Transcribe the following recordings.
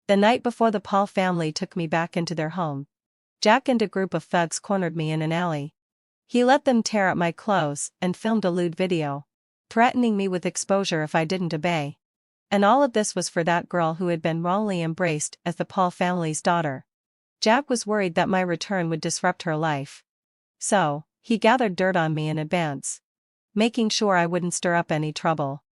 The night before the Paul family took me back into their home, Jack and a group of thugs cornered me in an alley. He let them tear up my clothes and filmed a lewd video, threatening me with exposure if I didn't obey. And all of this was for that girl who had been wrongly embraced as the Paul family's daughter. Jack was worried that my return would disrupt her life. So, he gathered dirt on me in advance, making sure I wouldn't stir up any trouble.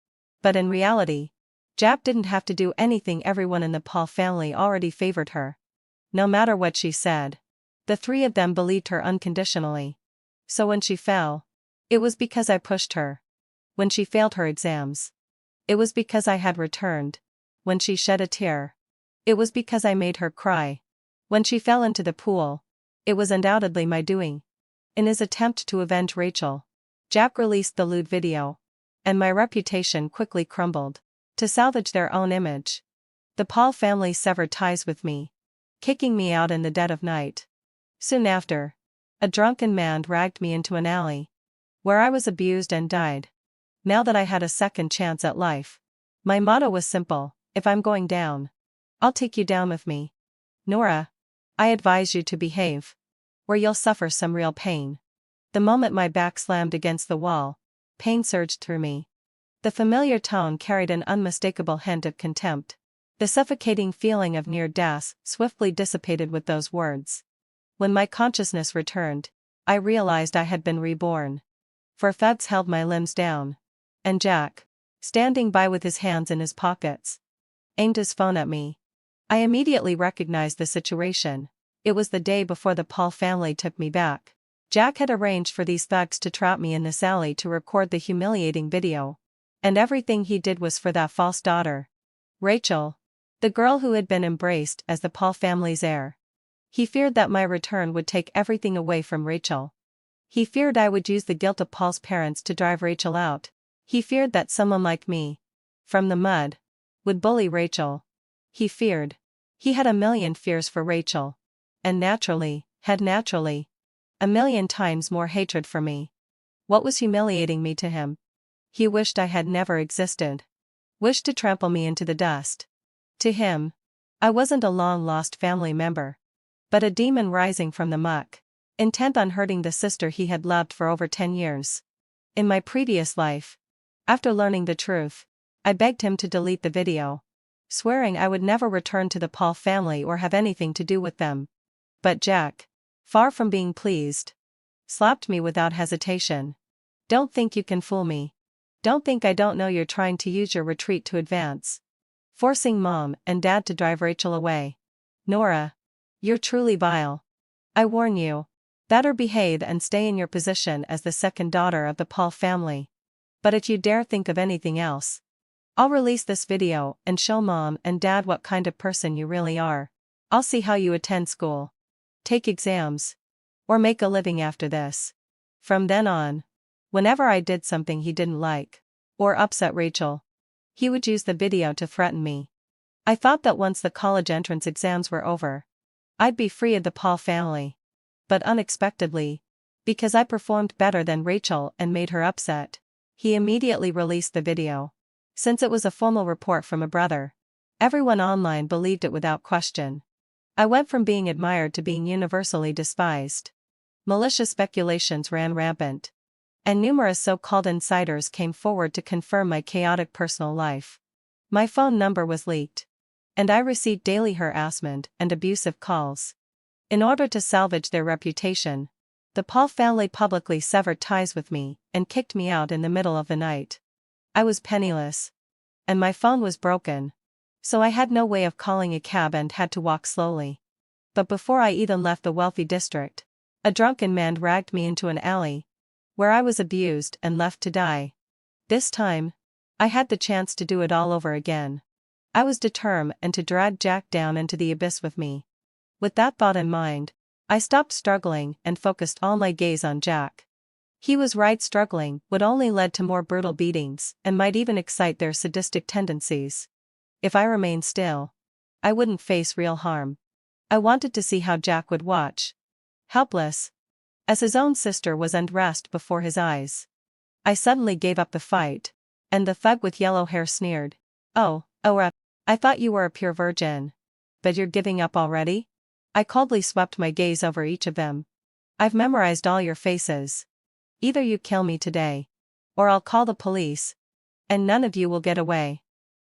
But in reality, Jack didn't have to do anything. Everyone in the Paul family already favored her. No matter what she said, the three of them believed her unconditionally. So when she fell, it was because I pushed her. When she failed her exams, it was because I had returned. When she shed a tear, it was because I made her cry. When she fell into the pool, it was undoubtedly my doing. In his attempt to avenge Rachel, Jack released the lewd video, and my reputation quickly crumbled. To salvage their own image, the Paul family severed ties with me, kicking me out in the dead of night. Soon after, a drunken man dragged me into an alley, where I was abused and died. Now that I had a second chance at life, my motto was simple: if I'm going down, I'll take you down with me. Nora, I advise you to behave, or you'll suffer some real pain. The moment my back slammed against the wall, pain surged through me. The familiar tone carried an unmistakable hint of contempt. The suffocating feeling of near death swiftly dissipated with those words. When my consciousness returned, I realized I had been reborn. For thugs held my limbs down, and Jack, standing by with his hands in his pockets, aimed his phone at me. I immediately recognized the situation. It was the day before the Paul family took me back. Jack had arranged for these thugs to trap me in this alley to record the humiliating video. And everything he did was for that false daughter, Rachel, the girl who had been embraced as the Paul family's heir. He feared that my return would take everything away from Rachel. He feared I would use the guilt of Paul's parents to drive Rachel out. He feared that someone like me, from the mud, would bully Rachel. He had a million fears for Rachel, and had naturally, a million times more hatred for me. What was humiliating me to him? He wished I had never existed. Wished to trample me into the dust. To him, I wasn't a long-lost family member, but a demon rising from the muck, intent on hurting the sister he had loved for over 10 years. In my previous life, after learning the truth, I begged him to delete the video, swearing I would never return to the Paul family or have anything to do with them. But Jack, far from being pleased, slapped me without hesitation. Don't think you can fool me. Don't think I don't know you're trying to use your retreat to advance, forcing Mom and Dad to drive Rachel away. Nora, you're truly vile. I warn you, better behave and stay in your position as the second daughter of the Paul family. But if you dare think of anything else, I'll release this video and show Mom and Dad what kind of person you really are. I'll see how you attend school, take exams, or make a living after this. From then on, whenever I did something he didn't like, or upset Rachel, he would use the video to threaten me. I thought that once the college entrance exams were over, I'd be free of the Paul family. But unexpectedly, because I performed better than Rachel and made her upset, he immediately released the video. Since it was a formal report from a brother, everyone online believed it without question. I went from being admired to being universally despised. Malicious speculations ran rampant, and numerous so-called insiders came forward to confirm my chaotic personal life. My phone number was leaked, and I received daily harassment and abusive calls. In order to salvage their reputation, the Paul family publicly severed ties with me and kicked me out in the middle of the night. I was penniless, and my phone was broken, so I had no way of calling a cab and had to walk slowly. But before I even left the wealthy district, a drunken man dragged me into an alley, where I was abused and left to die. This time, I had the chance to do it all over again. I was determined to drag Jack down into the abyss with me. With that thought in mind, I stopped struggling and focused all my gaze on Jack. He was right, struggling would only lead to more brutal beatings and might even excite their sadistic tendencies. If I remained still, I wouldn't face real harm. I wanted to see how Jack would watch, helpless, as his own sister was undressed before his eyes. I suddenly gave up the fight, and the thug with yellow hair sneered, "Oh, I thought you were a pure virgin." But you're giving up already? I coldly swept my gaze over each of them. I've memorized all your faces. Either you kill me today, or I'll call the police, and none of you will get away.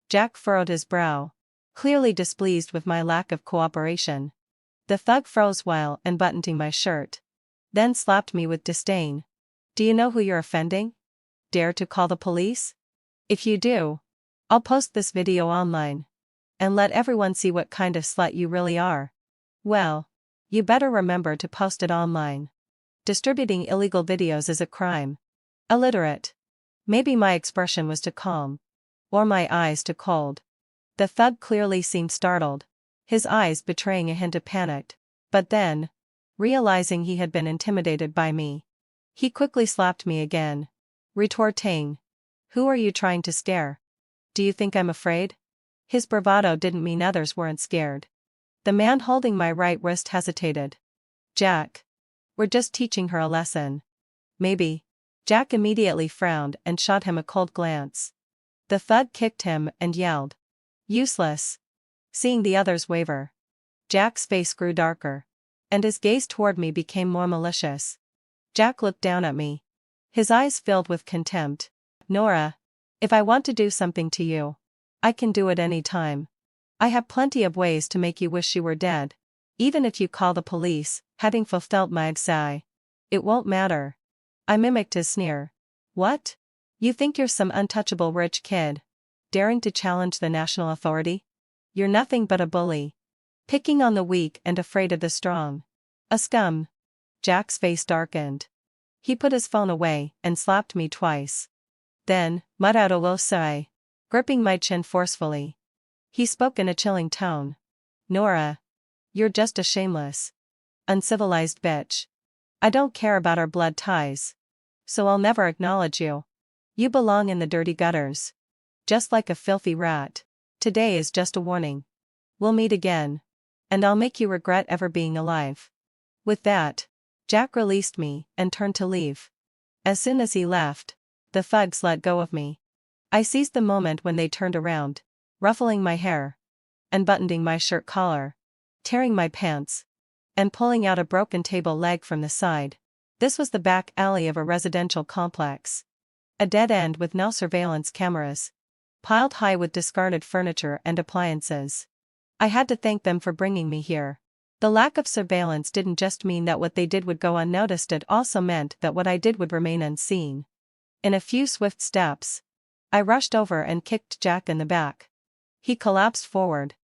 Jack furrowed his brow, clearly displeased with my lack of cooperation. The thug froze while unbuttoning my shirt, then slapped me with disdain. Do you know who you're offending? Dare to call the police? If you do, I'll post this video online and let everyone see what kind of slut you really are. Well, you better remember to post it online. Distributing illegal videos is a crime. Illiterate. Maybe my expression was too calm, or my eyes too cold. The thug clearly seemed startled, his eyes betraying a hint of panic, but then, realizing he had been intimidated by me, he quickly slapped me again, retorting, "Who are you trying to scare? Do you think I'm afraid?" His bravado didn't mean others weren't scared. The man holding my right wrist hesitated. "Jack. We're just teaching her a lesson." "Maybe." Jack immediately frowned and shot him a cold glance. The thug kicked him and yelled, "Useless." Seeing the others waver, Jack's face grew darker, and his gaze toward me became more malicious. Jack looked down at me, his eyes filled with contempt. "Nora, if I want to do something to you, I can do it any time. I have plenty of ways to make you wish you were dead. Even if you call the police, having fulfilled my sigh, it won't matter." I mimicked his sneer. "What? You think you're some untouchable rich kid, daring to challenge the national authority? You're nothing but a bully, picking on the weak and afraid of the strong. A scum." Jack's face darkened. He put his phone away and slapped me twice. Then, "Maravilloso," gripping my chin forcefully. He spoke in a chilling tone. "Nora, you're just a shameless, uncivilized bitch. I don't care about our blood ties, so I'll never acknowledge you. You belong in the dirty gutters, just like a filthy rat. Today is just a warning. We'll meet again, and I'll make you regret ever being alive." With that, Jack released me and turned to leave. As soon as he left, the thugs let go of me. I seized the moment when they turned around, ruffling my hair, unbuttoning my shirt collar, tearing my pants, and pulling out a broken table leg from the side. This was the back alley of a residential complex. A dead end with no surveillance cameras, piled high with discarded furniture and appliances. I had to thank them for bringing me here. The lack of surveillance didn't just mean that what they did would go unnoticed, it also meant that what I did would remain unseen. In a few swift steps, I rushed over and kicked Jack in the back. He collapsed forward,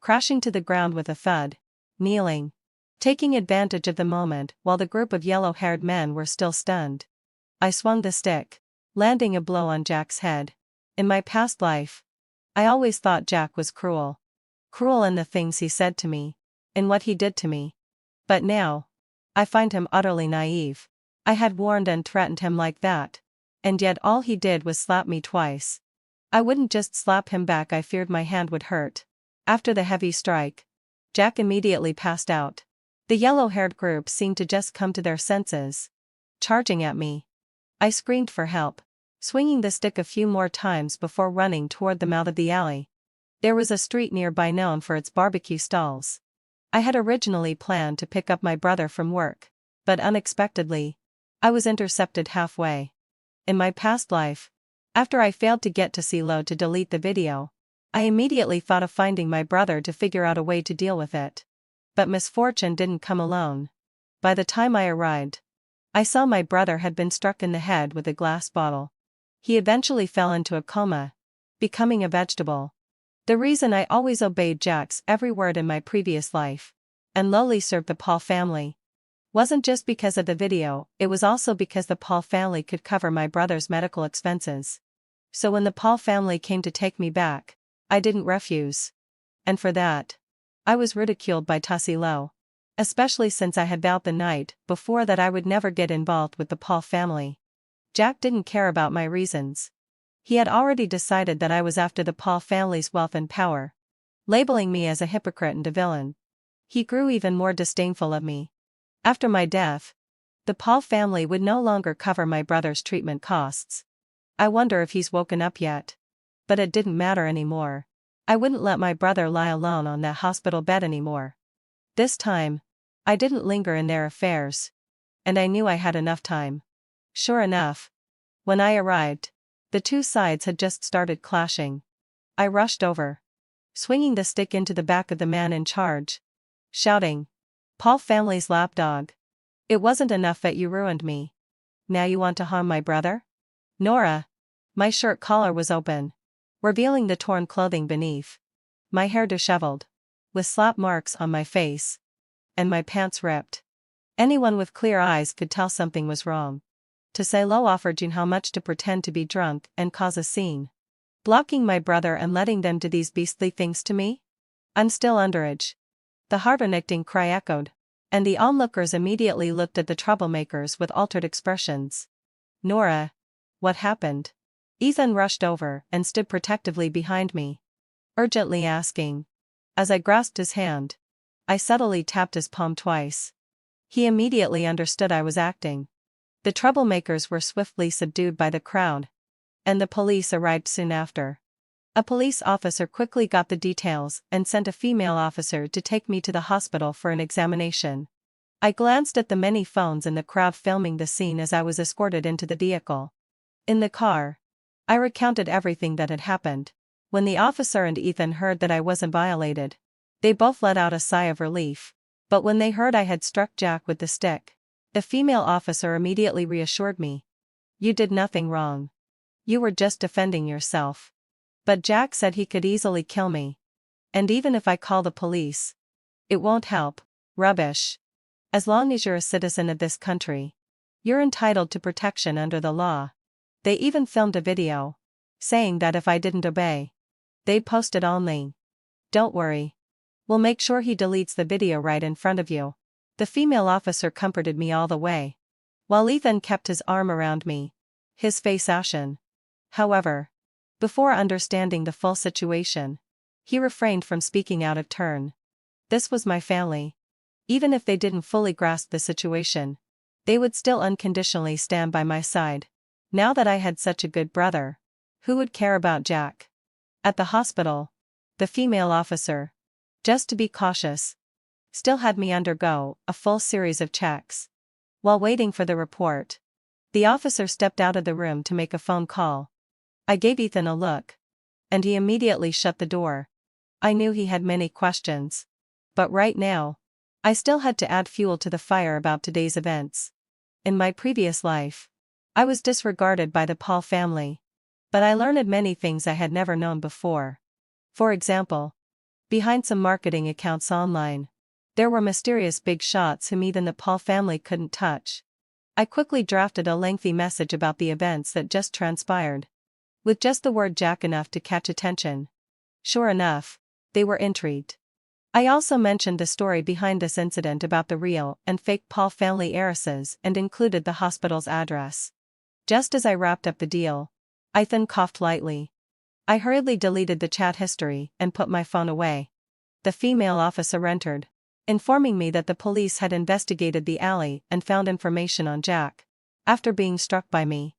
crashing to the ground with a thud. Kneeling, taking advantage of the moment while the group of yellow-haired men were still stunned, I swung the stick, landing a blow on Jack's head. In my past life, I always thought Jack was cruel. Cruel in the things he said to me, in what he did to me. But now, I find him utterly naive. I had warned and threatened him like that, and yet all he did was slap me twice. I wouldn't just slap him back, I feared my hand would hurt. After the heavy strike, Jack immediately passed out. The yellow-haired group seemed to just come to their senses, charging at me. I screamed for help, swinging the stick a few more times before running toward the mouth of the alley. There was a street nearby known for its barbecue stalls. I had originally planned to pick up my brother from work, but unexpectedly, I was intercepted halfway. In my past life, after I failed to get to lewd to delete the video, I immediately thought of finding my brother to figure out a way to deal with it. But misfortune didn't come alone. By the time I arrived, I saw my brother had been struck in the head with a glass bottle. He eventually fell into a coma, becoming a vegetable. The reason I always obeyed Jack's every word in my previous life, and lowly served the Paul family, wasn't just because of the video, it was also because the Paul family could cover my brother's medical expenses. So when the Paul family came to take me back, I didn't refuse. And for that, I was ridiculed by Low. Especially since I had vowed the night before that I would never get involved with the Paul family. Jack didn't care about my reasons. He had already decided that I was after the Paul family's wealth and power, labeling me as a hypocrite and a villain. He grew even more disdainful of me. After my death, the Paul family would no longer cover my brother's treatment costs. I wonder if he's woken up yet. But it didn't matter anymore. I wouldn't let my brother lie alone on that hospital bed anymore. This time, I didn't linger in their affairs. And I knew I had enough time. Sure enough, when I arrived, the two sides had just started clashing. I rushed over, swinging the stick into the back of the man in charge, shouting, "Paul family's lapdog. It wasn't enough that you ruined me. Now you want to harm my brother?" Nora. My shirt collar was open, revealing the torn clothing beneath. My hair disheveled, with slap marks on my face. And my pants ripped. Anyone with clear eyes could tell something was wrong. To say Lo offered June how much to pretend to be drunk and cause a scene. Blocking my brother and letting them do these beastly things to me? I'm still underage. The heart-connecting cry echoed, and the onlookers immediately looked at the troublemakers with altered expressions. Nora. What happened? Ethan rushed over and stood protectively behind me, urgently asking. As I grasped his hand, I subtly tapped his palm twice. He immediately understood I was acting. The troublemakers were swiftly subdued by the crowd, and the police arrived soon after. A police officer quickly got the details and sent a female officer to take me to the hospital for an examination. I glanced at the many phones in the crowd filming the scene as I was escorted into the vehicle. In the car, I recounted everything that had happened. When the officer and Ethan heard that I wasn't violated, they both let out a sigh of relief. But when they heard I had struck Jack with the stick, the female officer immediately reassured me. "You did nothing wrong. You were just defending yourself. But Jack said he could easily kill me. And even if I call the police, it won't help." Rubbish. As long as you're a citizen of this country, you're entitled to protection under the law. They even filmed a video, saying that if I didn't obey, they'd post it online. "Don't worry. We'll make sure he deletes the video right in front of you." The female officer comforted me all the way, while Ethan kept his arm around me, his face ashen. However, before understanding the full situation, he refrained from speaking out of turn. This was my family. Even if they didn't fully grasp the situation, they would still unconditionally stand by my side. Now that I had such a good brother, who would care about Jack? At the hospital, the female officer, just to be cautious, still had me undergo a full series of checks. While waiting for the report, the officer stepped out of the room to make a phone call. I gave Ethan a look, and he immediately shut the door. I knew he had many questions. But right now, I still had to add fuel to the fire about today's events. In my previous life, I was disregarded by the Paul family. But I learned many things I had never known before. For example, behind some marketing accounts online, there were mysterious big shots whom even the Paul family couldn't touch. I quickly drafted a lengthy message about the events that just transpired, with just the word Jack enough to catch attention. Sure enough, they were intrigued. I also mentioned the story behind this incident about the real and fake Paul family heiresses and included the hospital's address. Just as I wrapped up the deal, Ethan coughed lightly. I hurriedly deleted the chat history and put my phone away. The female officer entered, informing me that the police had investigated the alley and found information on Jack. After being struck by me,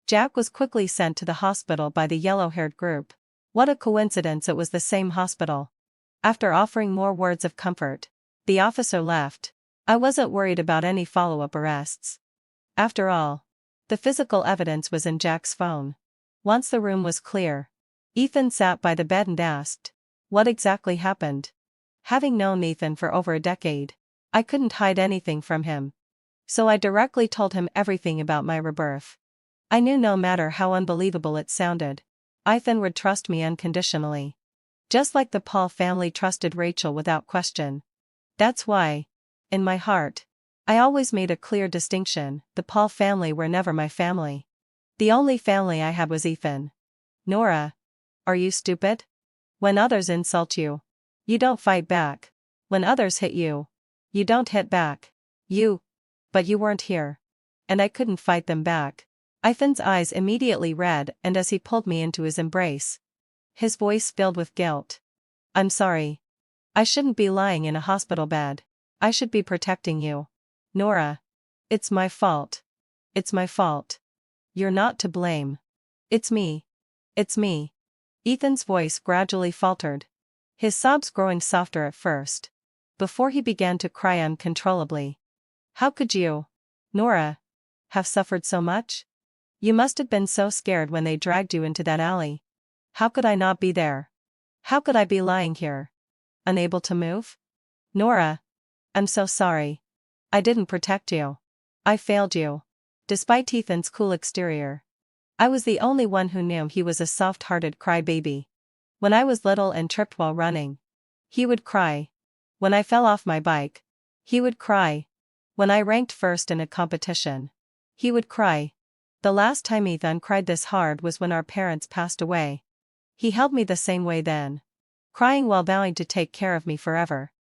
Jack was quickly sent to the hospital by the yellow-haired group. What a coincidence it was the same hospital. After offering more words of comfort, the officer left. I wasn't worried about any follow-up arrests. After all, the physical evidence was in Jack's phone. Once the room was clear, Ethan sat by the bed and asked, "What exactly happened?" Having known Ethan for over a decade, I couldn't hide anything from him. So I directly told him everything about my rebirth. I knew no matter how unbelievable it sounded, Ethan would trust me unconditionally. Just like the Paul family trusted Rachel without question. That's why, in my heart, I always made a clear distinction. The Paul family were never my family. The only family I had was Ethan. Nora. Are you stupid? When others insult you, you don't fight back. When others hit you, you don't hit back. But you weren't here. And I couldn't fight them back. Ethan's eyes immediately red, and as he pulled me into his embrace, his voice filled with guilt. "I'm sorry. I shouldn't be lying in a hospital bed. I should be protecting you. Nora. It's my fault. It's my fault. You're not to blame. It's me. It's me." Ethan's voice gradually faltered, his sobs growing softer at first, before he began to cry uncontrollably. How could you, Nora, have suffered so much? You must have been so scared when they dragged you into that alley. How could I not be there? How could I be lying here, unable to move? Nora, I'm so sorry. I didn't protect you. I failed you. Despite Ethan's cool exterior, I was the only one who knew he was a soft-hearted crybaby. When I was little and tripped while running, he would cry. When I fell off my bike, he would cry. When I ranked first in a competition, he would cry. The last time Ethan cried this hard was when our parents passed away. He held me the same way then, crying while vowing to take care of me forever.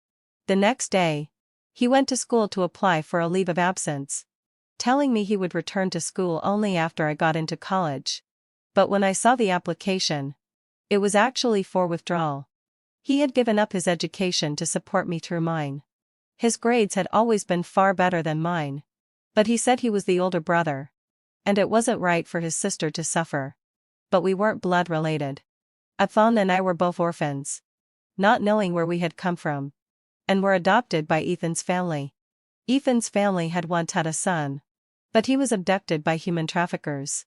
The next day, he went to school to apply for a leave of absence, telling me he would return to school only after I got into college. But when I saw the application, it was actually for withdrawal. He had given up his education to support me through mine. His grades had always been far better than mine, but he said he was the older brother, and it wasn't right for his sister to suffer. But we weren't blood related. Ethan and I were both orphans, not knowing where we had come from, and were adopted by Ethan's family. Ethan's family had once had a son, but he was abducted by human traffickers.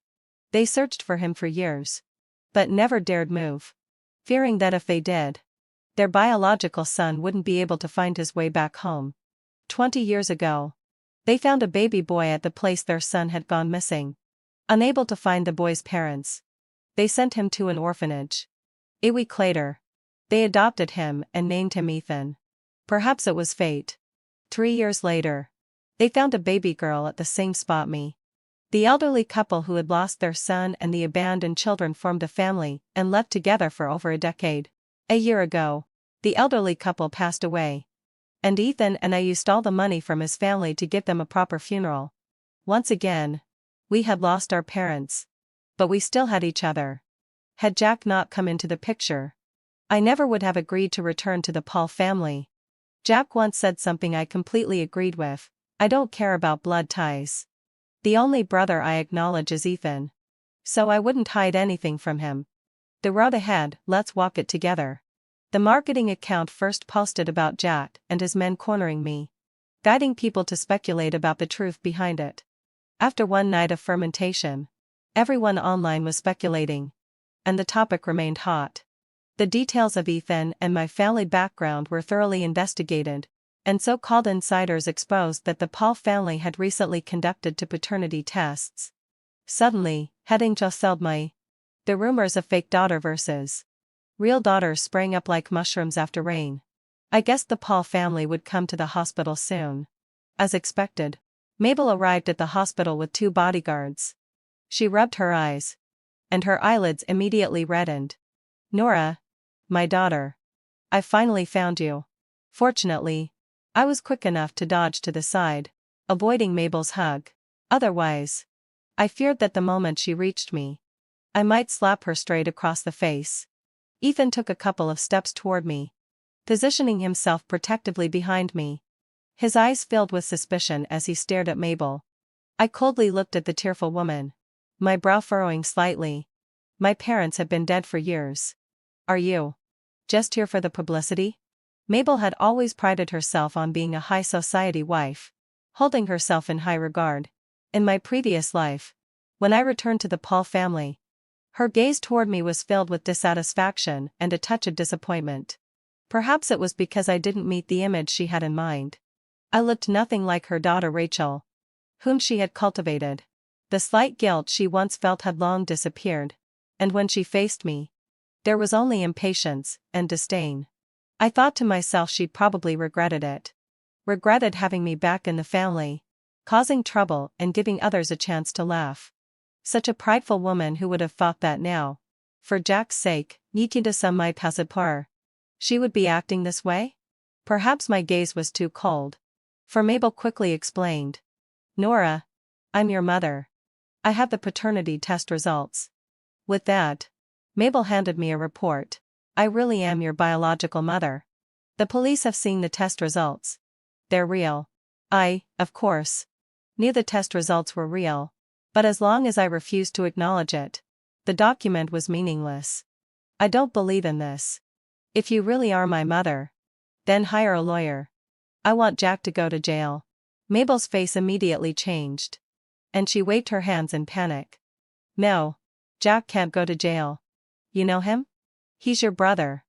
They searched for him for years, but never dared move, fearing that if they did, their biological son wouldn't be able to find his way back home. 20 years ago, they found a baby boy at the place their son had gone missing. Unable to find the boy's parents, they sent him to an orphanage. A week later, they adopted him and named him Ethan. Perhaps it was fate. 3 years later, they found a baby girl at the same spot me. The elderly couple who had lost their son and the abandoned children formed a family and left together for over a decade. A year ago, the elderly couple passed away, and Ethan and I used all the money from his family to give them a proper funeral. Once again, we had lost our parents, but we still had each other. Had Jack not come into the picture, I never would have agreed to return to the Paul family. Jack once said something I completely agreed with: I don't care about blood ties. The only brother I acknowledge is Ethan. So I wouldn't hide anything from him. The road ahead, let's walk it together. The marketing account first posted about Jack and his men cornering me, guiding people to speculate about the truth behind it. After one night of fermentation, everyone online was speculating, and the topic remained hot. The details of Ethan and my family background were thoroughly investigated, and so-called insiders exposed that the Paul family had recently conducted two paternity tests. Suddenly, heading jostled the rumors of fake daughter versus real daughters sprang up like mushrooms after rain. I guessed the Paul family would come to the hospital soon. As expected, Mabel arrived at the hospital with 2 bodyguards. She rubbed her eyes, and her eyelids immediately reddened. Nora, my daughter. I finally found you. Fortunately, I was quick enough to dodge to the side, avoiding Mabel's hug. Otherwise, I feared that the moment she reached me, I might slap her straight across the face. Ethan took a couple of steps toward me, positioning himself protectively behind me. His eyes filled with suspicion as he stared at Mabel. I coldly looked at the tearful woman, my brow furrowing slightly. My parents have been dead for years. Are you just here for the publicity? Mabel had always prided herself on being a high society wife, holding herself in high regard. In my previous life, when I returned to the Paul family, her gaze toward me was filled with dissatisfaction and a touch of disappointment. Perhaps it was because I didn't meet the image she had in mind. I looked nothing like her daughter Rachel, whom she had cultivated. The slight guilt she once felt had long disappeared, and when she faced me, there was only impatience and disdain. I thought to myself she'd probably regretted it. Regretted having me back in the family, causing trouble and giving others a chance to laugh. Such a prideful woman who would have thought that now, for Jack's sake, Nikita might pass it par, she would be acting this way? Perhaps my gaze was too cold, for Mabel quickly explained. Nora, I'm your mother. I have the paternity test results. With that, Mabel handed me a report. I really am your biological mother. The police have seen the test results. They're real. I, of course, knew the test results were real, but as long as I refused to acknowledge it, the document was meaningless. I don't believe in this. If you really are my mother, then hire a lawyer. I want Jack to go to jail. Mabel's face immediately changed. And she waved her hands in panic. No. Jack can't go to jail. You know him? He's your brother.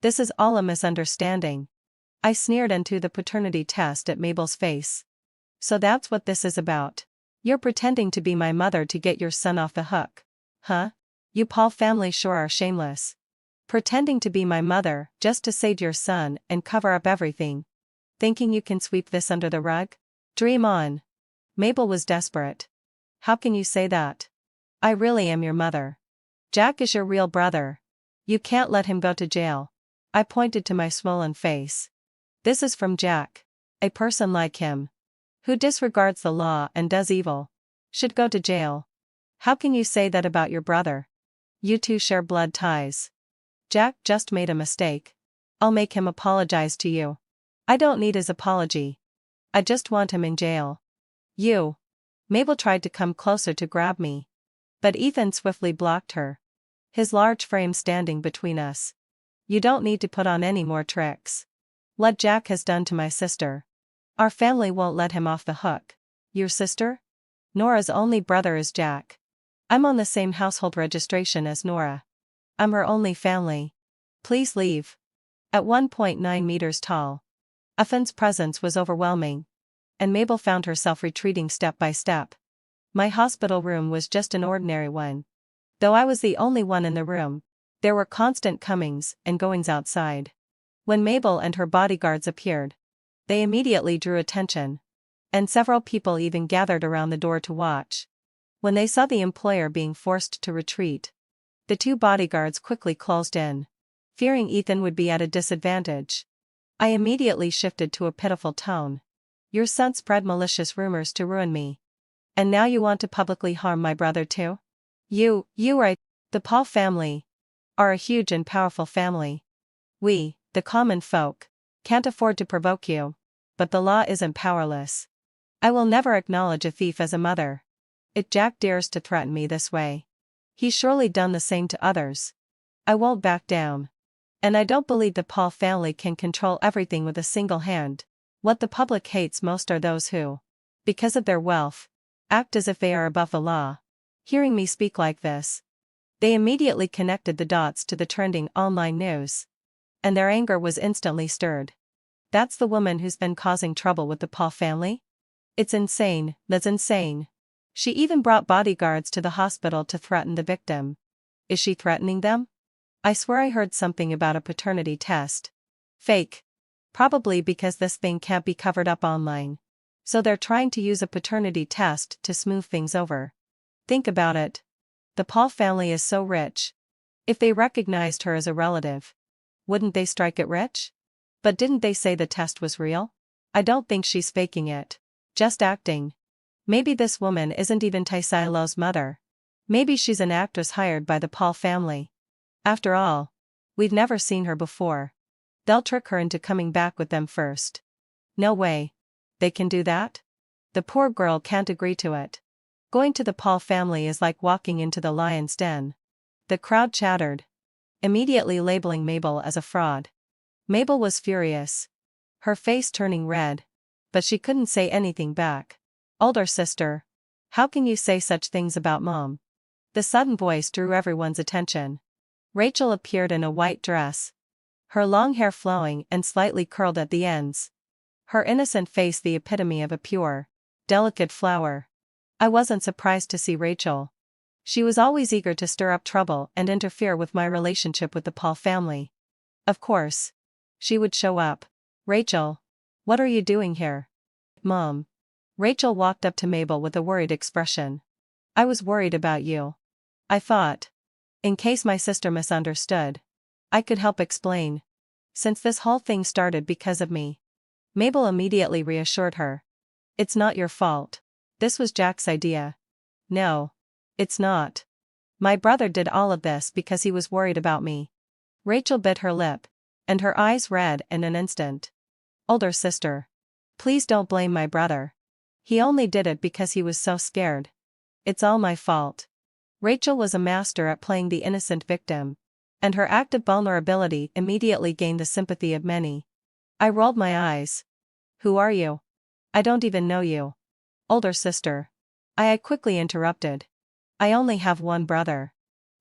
This is all a misunderstanding. I sneered into the paternity test at Mabel's face. So that's what this is about. You're pretending to be my mother to get your son off the hook. Huh? You Paul family sure are shameless. Pretending to be my mother just to save your son and cover up everything. Thinking you can sweep this under the rug? Dream on. Mabel was desperate. How can you say that? I really am your mother. Jack is your real brother. You can't let him go to jail. I pointed to my swollen face. This is from Jack. A person like him, who disregards the law and does evil, should go to jail. How can you say that about your brother? You two share blood ties. Jack just made a mistake. I'll make him apologize to you. I don't need his apology. I just want him in jail. You. Mabel tried to come closer to grab me. But Ethan swiftly blocked her. His large frame standing between us. You don't need to put on any more tricks. What Jack has done to my sister. Our family won't let him off the hook. Your sister? Nora's only brother is Jack. I'm on the same household registration as Nora. I'm her only family. Please leave. At 1.9 meters tall. Ethan's presence was overwhelming. And Mabel found herself retreating step by step. My hospital room was just an ordinary one. Though I was the only one in the room, there were constant comings and goings outside. When Mabel and her bodyguards appeared, they immediately drew attention. And several people even gathered around the door to watch. When they saw the employer being forced to retreat, the two bodyguards quickly closed in. Fearing Ethan would be at a disadvantage, I immediately shifted to a pitiful tone. Your son spread malicious rumors to ruin me. And now you want to publicly harm my brother too? You are. The Paul family are a huge and powerful family. We, the common folk, can't afford to provoke you. But the law isn't powerless. I will never acknowledge a thief as a mother. If Jack dares to threaten me this way, he's surely done the same to others. I won't back down. And I don't believe the Paul family can control everything with a single hand. What the public hates most are those who, because of their wealth, act as if they are above the law. Hearing me speak like this, they immediately connected the dots to the trending online news. And their anger was instantly stirred. That's the woman who's been causing trouble with the Paul family? It's insane, that's insane. She even brought bodyguards to the hospital to threaten the victim. Is she threatening them? I swear I heard something about a paternity test. Fake. Probably because this thing can't be covered up online. So they're trying to use a paternity test to smooth things over. Think about it. The Paul family is so rich. If they recognized her as a relative, wouldn't they strike it rich? But didn't they say the test was real? I don't think she's faking it. Just acting. Maybe this woman isn't even Taisilo's mother. Maybe she's an actress hired by the Paul family. After all, we've never seen her before. They'll trick her into coming back with them first. No way. They can do that? The poor girl can't agree to it. Going to the Paul family is like walking into the lion's den. The crowd chattered, immediately labeling Mabel as a fraud. Mabel was furious, her face turning red, but she couldn't say anything back. Older sister, how can you say such things about mom? The sudden voice drew everyone's attention. Rachel appeared in a white dress, her long hair flowing and slightly curled at the ends. Her innocent face the epitome of a pure, delicate flower. I wasn't surprised to see Rachel. She was always eager to stir up trouble and interfere with my relationship with the Paul family. Of course, she would show up. Rachel, what are you doing here? Mom. Rachel walked up to Mabel with a worried expression. I was worried about you. I thought, in case my sister misunderstood, I could help explain. Since this whole thing started because of me. Mabel immediately reassured her. It's not your fault. This was Jack's idea. No. It's not. My brother did all of this because he was worried about me. Rachel bit her lip, and her eyes red in an instant. Older sister. Please don't blame my brother. He only did it because he was so scared. It's all my fault. Rachel was a master at playing the innocent victim. and her act of vulnerability immediately gained the sympathy of many. I rolled my eyes. Who are you? I don't even know you. Older sister. I quickly interrupted. I only have one brother.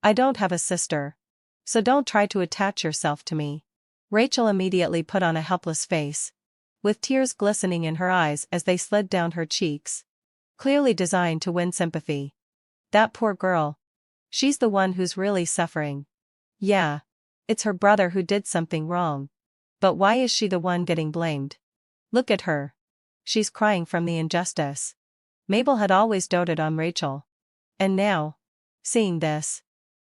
I don't have a sister. So don't try to attach yourself to me. Rachel immediately put on a helpless face, with tears glistening in her eyes as they slid down her cheeks. Clearly designed to win sympathy. That poor girl. She's the one who's really suffering. Yeah. It's her brother who did something wrong. But why is she the one getting blamed? Look at her. She's crying from the injustice. Mabel had always doted on Rachel. And now, seeing this,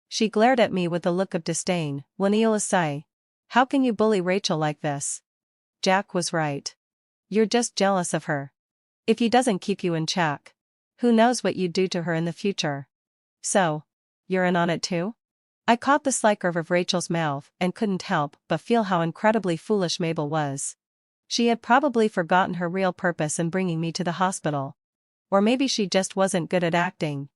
she glared at me with a look of disdain. Wanilasi. How can you bully Rachel like this? Jack was right. You're just jealous of her. If he doesn't keep you in check, who knows what you'd do to her in the future? So, you're in on it too? I caught the slight curve of Rachel's mouth and couldn't help but feel how incredibly foolish Mabel was. She had probably forgotten her real purpose in bringing me to the hospital. Or maybe she just wasn't good at acting.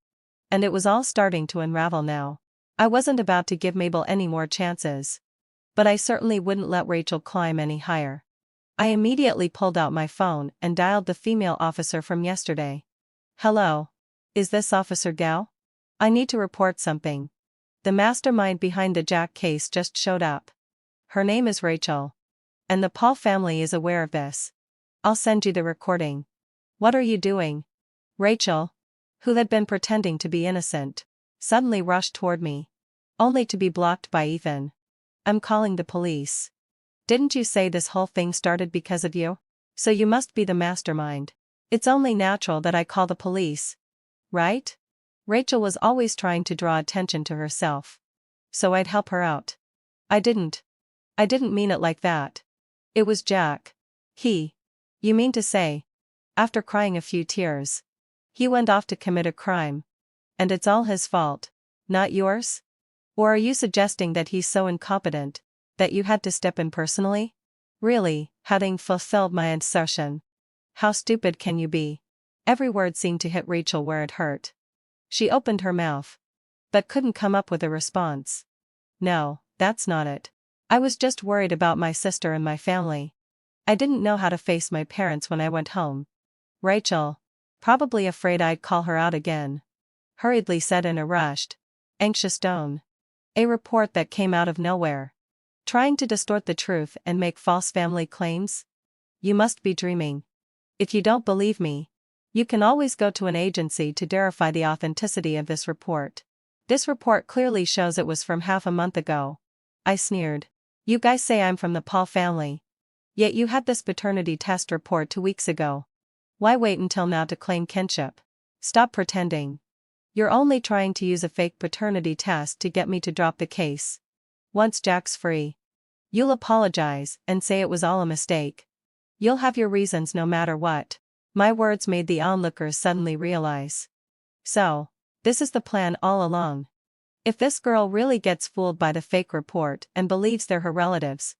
And it was all starting to unravel now. I wasn't about to give Mabel any more chances. But I certainly wouldn't let Rachel climb any higher. I immediately pulled out my phone and dialed the female officer from yesterday. Hello. Is this Officer Gao? I need to report something. The mastermind behind the Jack case just showed up. Her name is Rachel. And the Paul family is aware of this. I'll send you the recording. What are you doing? Rachel, who had been pretending to be innocent, suddenly rushed toward me. Only to be blocked by Ethan. I'm calling the police. Didn't you say this whole thing started because of you? So you must be the mastermind. It's only natural that I call the police. Right? Rachel was always trying to draw attention to herself. So I'd help her out. I didn't mean it like that. It was Jack. You mean to say, after crying a few tears, he went off to commit a crime. And it's all his fault, not yours? Or are you suggesting that he's so incompetent that you had to step in personally? Really, having fulfilled my assertion. How stupid can you be? Every word seemed to hit Rachel where it hurt. She opened her mouth, but couldn't come up with a response. No, that's not it. I was just worried about my sister and my family. I didn't know how to face my parents when I went home. Rachel, probably afraid I'd call her out again, hurriedly said in a rushed, anxious tone. A report that came out of nowhere. Trying to distort the truth and make false family claims? You must be dreaming. If you don't believe me, you can always go to an agency to verify the authenticity of this report. This report clearly shows it was from half a month ago. I sneered. You guys say I'm from the Paul family. Yet you had this paternity test report 2 weeks ago. Why wait until now to claim kinship? Stop pretending. You're only trying to use a fake paternity test to get me to drop the case. Once Jack's free, you'll apologize and say it was all a mistake. You'll have your reasons no matter what. My words made the onlookers suddenly realize. So, this is the plan all along. If this girl really gets fooled by the fake report and believes they're her relatives,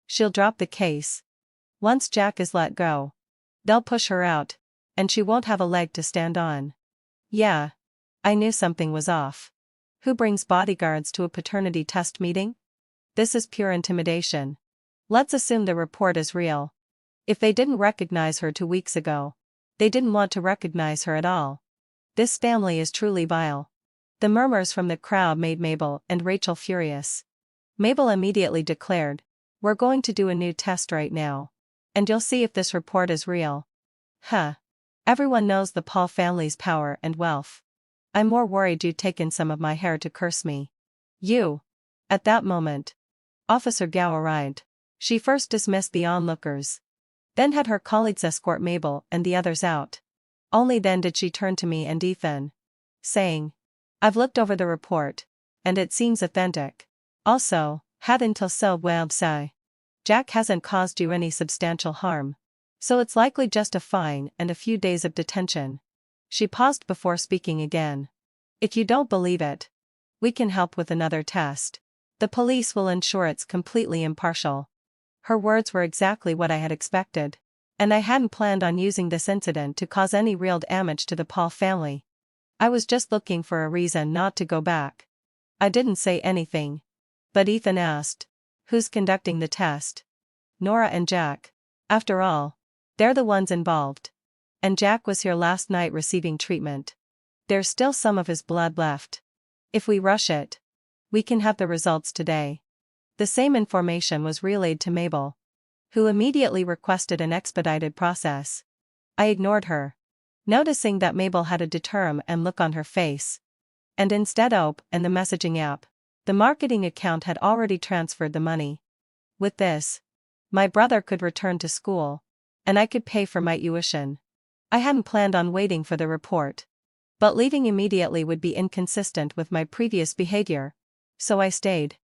she'll drop the case. Once Jack is let go, they'll push her out, and she won't have a leg to stand on. Yeah. I knew something was off. Who brings bodyguards to a paternity test meeting? This is pure intimidation. Let's assume the report is real. If they didn't recognize her 2 weeks ago, they didn't want to recognize her at all. This family is truly vile. The murmurs from the crowd made Mabel and Rachel furious. Mabel immediately declared, we're going to do a new test right now. And you'll see if this report is real. Huh. Everyone knows the Paul family's power and wealth. I'm more worried you'd taken some of my hair to curse me. You. At that moment, Officer Gao arrived. She first dismissed the onlookers. Then had her colleagues escort Mabel and the others out. Only then did she turn to me and Ethan, saying, I've looked over the report, and it seems authentic. Also, had until so website. Jack hasn't caused you any substantial harm. So it's likely just a fine and a few days of detention. She paused before speaking again. If you don't believe it, we can help with another test. The police will ensure it's completely impartial. Her words were exactly what I had expected. And I hadn't planned on using this incident to cause any real damage to the Paul family. I was just looking for a reason not to go back. I didn't say anything. But Ethan asked, "Who's conducting the test?" "Nora and Jack. After all, they're the ones involved. And Jack was here last night receiving treatment. There's still some of his blood left. If we rush it, we can have the results today." The same information was relayed to Mabel, who immediately requested an expedited process. I ignored her, noticing that Mabel had a determined look on her face. And instead opened the messaging app. The marketing account had already transferred the money. With this, my brother could return to school, and I could pay for my tuition. I hadn't planned on waiting for the report, but leaving immediately would be inconsistent with my previous behavior, so I stayed.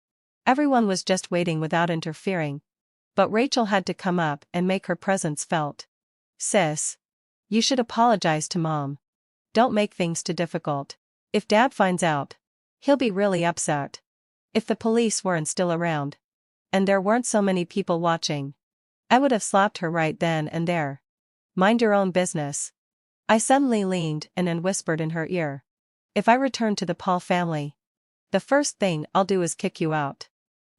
Everyone was just waiting without interfering, but Rachel had to come up and make her presence felt. "Sis, you should apologize to Mom. Don't make things too difficult. If Dad finds out, he'll be really upset. If the police weren't still around, and there weren't so many people watching, I would have slapped her right then and there. Mind your own business." I suddenly leaned in and whispered in her ear, "If I return to the Paul family, the first thing I'll do is kick you out.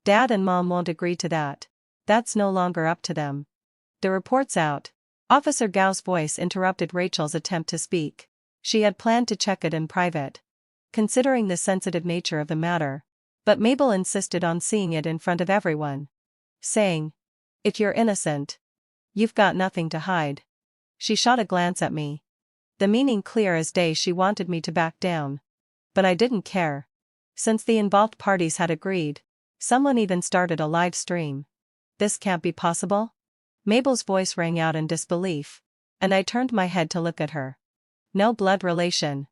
Dad and Mom won't agree to that. That's no longer up to them." "The report's out." Officer Gao's voice interrupted Rachel's attempt to speak. She had planned to check it in private, considering the sensitive nature of the matter, but Mabel insisted on seeing it in front of everyone, saying, "If you're innocent, you've got nothing to hide." She shot a glance at me, the meaning clear as day. She wanted me to back down. But I didn't care. Since the involved parties had agreed, someone even started a live stream. "This can't be possible?" Mabel's voice rang out in disbelief, and I turned my head to look at her. "No blood relation."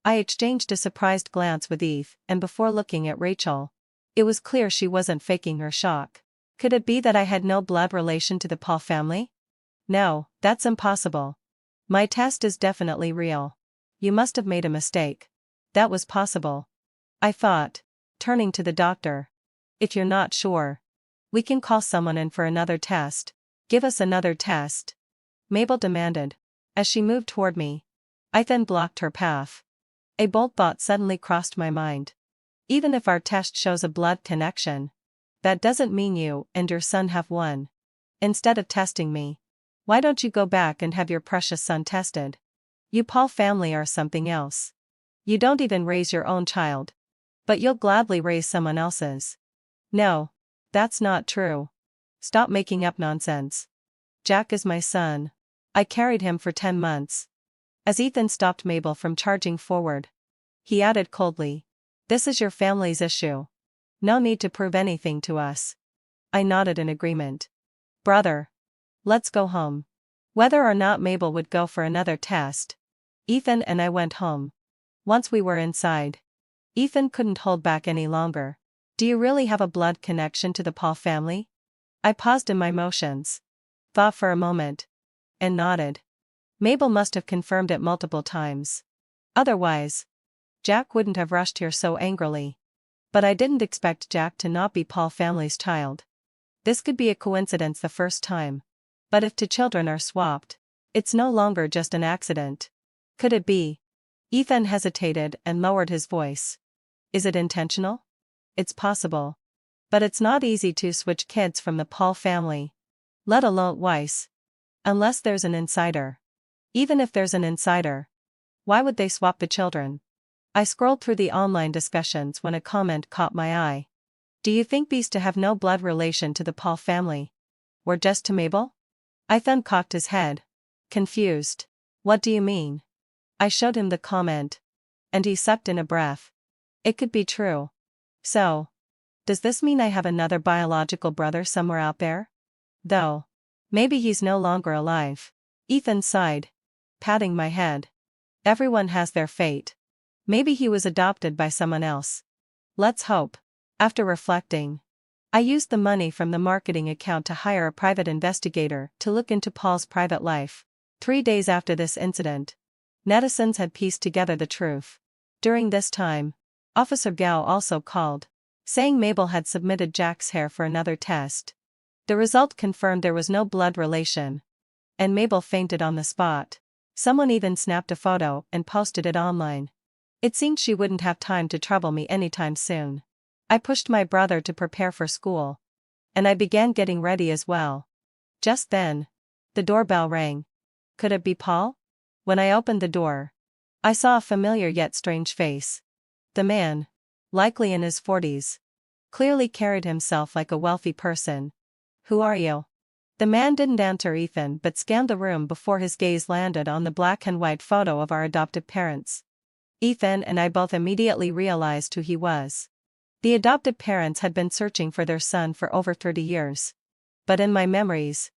I exchanged a surprised glance with Eve, and before looking at Rachel, it was clear she wasn't faking her shock. Could it be that I had no blood relation to the Paul family? "No, that's impossible. My test is definitely real. You must have made a mistake." That was possible, I thought, turning to the doctor. "If you're not sure, we can call someone in for another test." "Give us another test," Mabel demanded, as she moved toward me. I then blocked her path. A bold thought suddenly crossed my mind. Even if our test shows a blood connection, that doesn't mean you and your son have one. Instead of testing me, why don't you go back and have your precious son tested? You Paul family are something else. You don't even raise your own child, but you'll gladly raise someone else's. No, that's not true. Stop making up nonsense. Jack is my son. I carried him for 10 months. As Ethan stopped Mabel from charging forward, he added coldly, "This is your family's issue. No need to prove anything to us." I nodded in agreement. "Brother, let's go home." Whether or not Mabel would go for another test, Ethan and I went home. Once we were inside, Ethan couldn't hold back any longer. "Do you really have a blood connection to the Paul family?" I paused in my motions, thought for a moment, and nodded. Mabel must have confirmed it multiple times. Otherwise, Jack wouldn't have rushed here so angrily. But I didn't expect Jack to not be Paul family's child. This could be a coincidence the first time. But if two children are swapped, it's no longer just an accident. Could it be? Ethan hesitated and lowered his voice. "Is it intentional?" "It's possible. But it's not easy to switch kids from the Paul family, let alone twice. Unless there's an insider. Even if there's an insider, why would they swap the children?" I scrolled through the online discussions when a comment caught my eye. "Do you think these to have no blood relation to the Paul family? Or just to Mabel?" Ethan cocked his head, confused. "What do you mean?" I showed him the comment, and he sucked in a breath. It could be true. So, does this mean I have another biological brother somewhere out there? Though, maybe he's no longer alive. Ethan sighed, patting my head. "Everyone has their fate. Maybe he was adopted by someone else. Let's hope." After reflecting, I used the money from the marketing account to hire a private investigator to look into Paul's private life. 3 days after this incident, netizens had pieced together the truth. During this time, Officer Gao also called, saying Mabel had submitted Jack's hair for another test. The result confirmed there was no blood relation, and Mabel fainted on the spot. Someone even snapped a photo and posted it online. It seemed she wouldn't have time to trouble me anytime soon. I pushed my brother to prepare for school. And I began getting ready as well. Just then, the doorbell rang. Could it be Paul? When I opened the door, I saw a familiar yet strange face. The man, likely in his 40s, clearly carried himself like a wealthy person. Who are you? The man didn't answer Ethan but scanned the room before his gaze landed on the black and white photo of our adoptive parents. Ethan and I both immediately realized who he was. The adoptive parents had been searching for their son for over 30 years. But in my memories,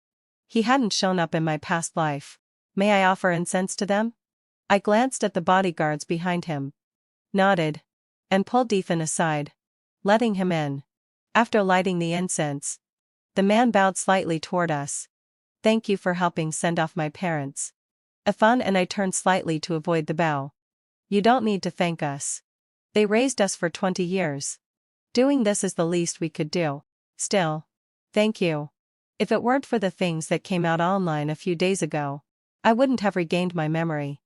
he hadn't shown up in my past life. May I offer incense to them? I glanced at the bodyguards behind him, nodded, and pulled Ethan aside, letting him in. After lighting the incense, the man bowed slightly toward us. Thank you for helping send off my parents. Ethan and I turned slightly to avoid the bow. You don't need to thank us. They raised us for 20 years. Doing this is the least we could do. Still, thank you. If it weren't for the things that came out online a few days ago, I wouldn't have regained my memory.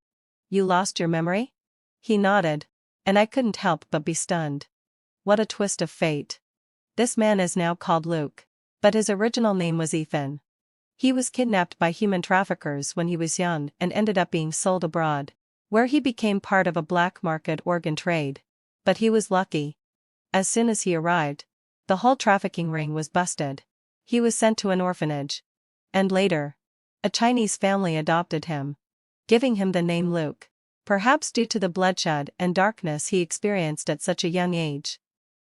You lost your memory? He nodded, and I couldn't help but be stunned. What a twist of fate. This man is now called Luke, but his original name was Ethan. He was kidnapped by human traffickers when he was young and ended up being sold abroad, where he became part of a black market organ trade. But he was lucky. As soon as he arrived, the whole trafficking ring was busted. He was sent to an orphanage. And later, a Chinese family adopted him, giving him the name Luke, perhaps due to the bloodshed and darkness he experienced at such a young age.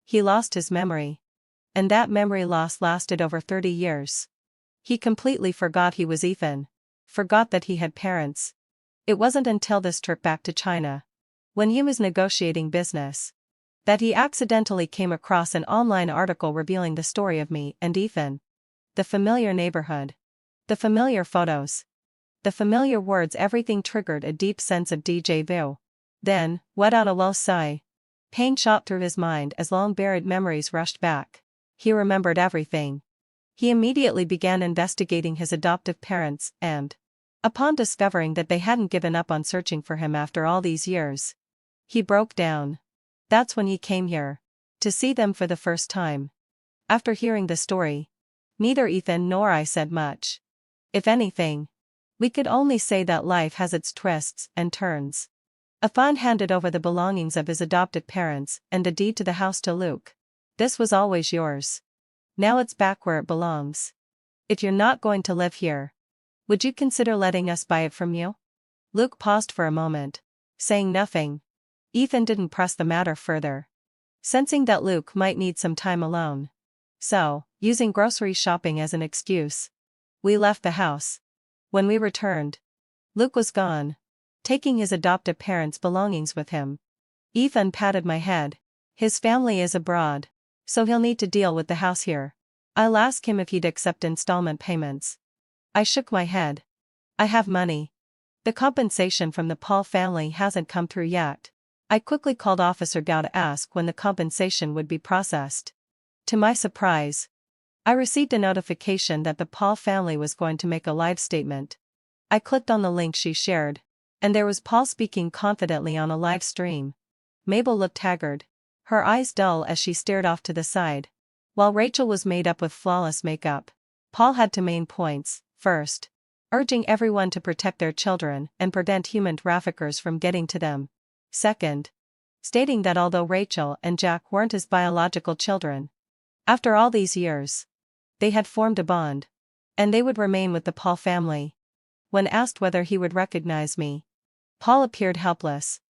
He lost his memory. And that memory loss lasted over 30 years. He completely forgot he was Ethan, forgot that he had parents. It wasn't until this trip back to China, when he was negotiating business, that he accidentally came across an online article revealing the story of me and Ethan. The familiar neighborhood. The familiar photos. The familiar words, everything triggered a deep sense of déjà vu. Then, let out a low sigh. Pain shot through his mind as long-buried memories rushed back. He remembered everything. He immediately began investigating his adoptive parents and, upon discovering that they hadn't given up on searching for him after all these years, he broke down. That's when he came here, to see them for the first time. After hearing the story, neither Ethan nor I said much. If anything, we could only say that life has its twists and turns. Ethan handed over the belongings of his adopted parents and a deed to the house to Luke. This was always yours. Now it's back where it belongs. If you're not going to live here, would you consider letting us buy it from you? Luke paused for a moment, saying nothing. Ethan didn't press the matter further, sensing that Luke might need some time alone. So, using grocery shopping as an excuse, we left the house. When we returned, Luke was gone, taking his adoptive parents' belongings with him. Ethan patted my head. His family is abroad, so he'll need to deal with the house here. I'll ask him if he'd accept installment payments. I shook my head. I have money. The compensation from the Paul family hasn't come through yet. I quickly called Officer Gao to ask when the compensation would be processed. To my surprise, I received a notification that the Paul family was going to make a live statement. I clicked on the link she shared, and there was Paul speaking confidently on a live stream. Mabel looked haggard, her eyes dull as she stared off to the side, while Rachel was made up with flawless makeup. Paul had two main points. First, urging everyone to protect their children and prevent human traffickers from getting to them. Second, stating that although Rachel and Jack weren't his biological children, after all these years, they had formed a bond, and they would remain with the Paul family. When asked whether he would recognize me, Paul appeared helpless.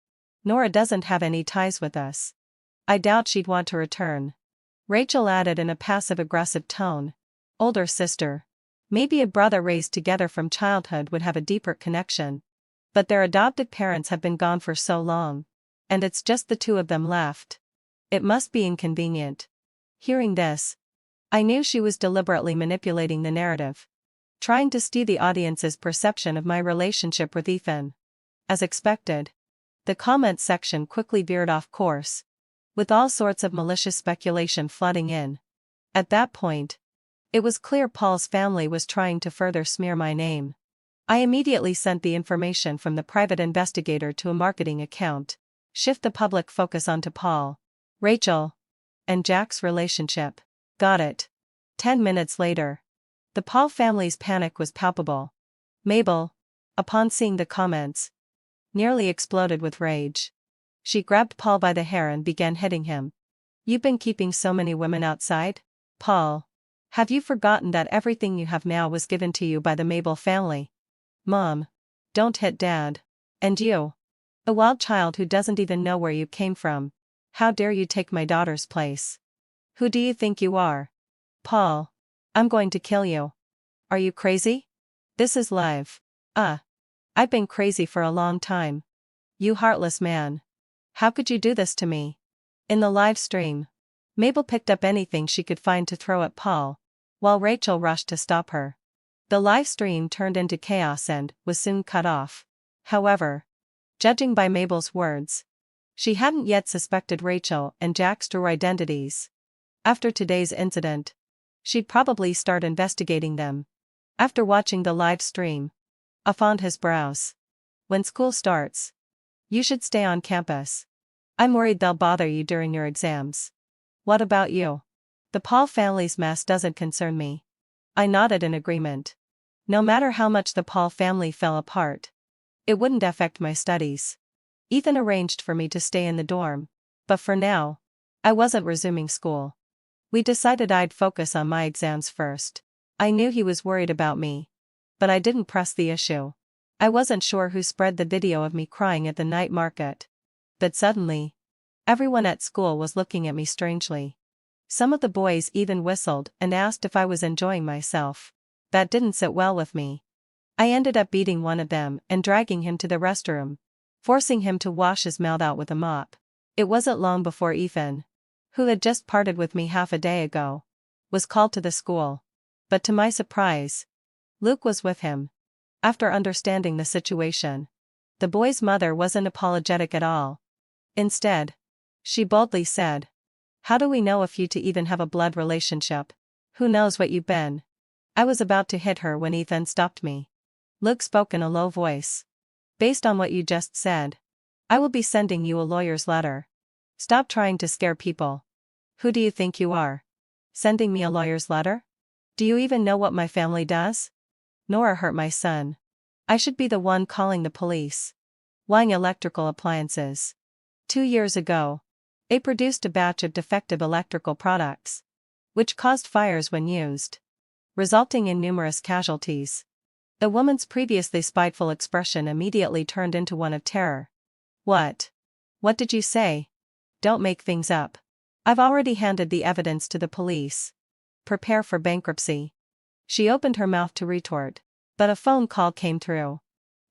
Nora doesn't have any ties with us. I doubt she'd want to return. Rachel added in a passive-aggressive tone. Older sister. Maybe a brother raised together from childhood would have a deeper connection. But their adopted parents have been gone for so long, and it's just the two of them left. It must be inconvenient. Hearing this, I knew she was deliberately manipulating the narrative, trying to steer the audience's perception of my relationship with Ethan. As expected, the comments section quickly veered off course, with all sorts of malicious speculation flooding in. At that point, it was clear Paul's family was trying to further smear my name. I immediately sent the information from the private investigator to a marketing account, shift the public focus onto Paul. Rachel. and Jack's relationship. Got it. 10 minutes later. The Paul family's panic was palpable. Mabel, upon seeing the comments, nearly exploded with rage. She grabbed Paul by the hair and began hitting him. "You've been keeping so many women outside? Paul. Have you forgotten that everything you have now was given to you by the Mabel family? Mom. Don't hit Dad. And you. A wild child who doesn't even know where you came from. How dare you take my daughter's place? Who do you think you are? Paul. I'm going to kill you. Are you crazy? This is live. I've been crazy for a long time. You heartless man. How could you do this to me?" In the live stream, Mabel picked up anything she could find to throw at Paul, while Rachel rushed to stop her. The live stream turned into chaos and was soon cut off. However, judging by Mabel's words, she hadn't yet suspected Rachel and Jack's true identities. After today's incident, she'd probably start investigating them. After watching the live stream, I fondled his brows. "When school starts, you should stay on campus. I'm worried they'll bother you during your exams." "What about you?" "The Paul family's mess doesn't concern me." I nodded in agreement. No matter how much the Paul family fell apart, it wouldn't affect my studies. Ethan arranged for me to stay in the dorm, but for now, I wasn't resuming school. We decided I'd focus on my exams first. I knew he was worried about me, but I didn't press the issue. I wasn't sure who spread the video of me crying at the night market. But suddenly, everyone at school was looking at me strangely. Some of the boys even whistled and asked if I was enjoying myself. That didn't sit well with me. I ended up beating one of them and dragging him to the restroom, forcing him to wash his mouth out with a mop. It wasn't long before Ethan, who had just parted with me half a day ago, was called to the school. But to my surprise, Luke was with him. After understanding the situation, the boy's mother wasn't apologetic at all. Instead, she boldly said, "How do we know if you two even have a blood relationship? Who knows what you've been?" I was about to hit her when Ethan stopped me. Luke spoke in a low voice. "Based on what you just said, I will be sending you a lawyer's letter. Stop trying to scare people. Who do you think you are? Sending me a lawyer's letter? Do you even know what my family does? Nora hurt my son. I should be the one calling the police. Buying electrical appliances. 2 years ago, they produced a batch of defective electrical products, which caused fires when used, resulting in numerous casualties." The woman's previously spiteful expression immediately turned into one of terror. "What? What did you say? Don't make things up. I've already handed the evidence to the police. Prepare for bankruptcy." She opened her mouth to retort, but a phone call came through.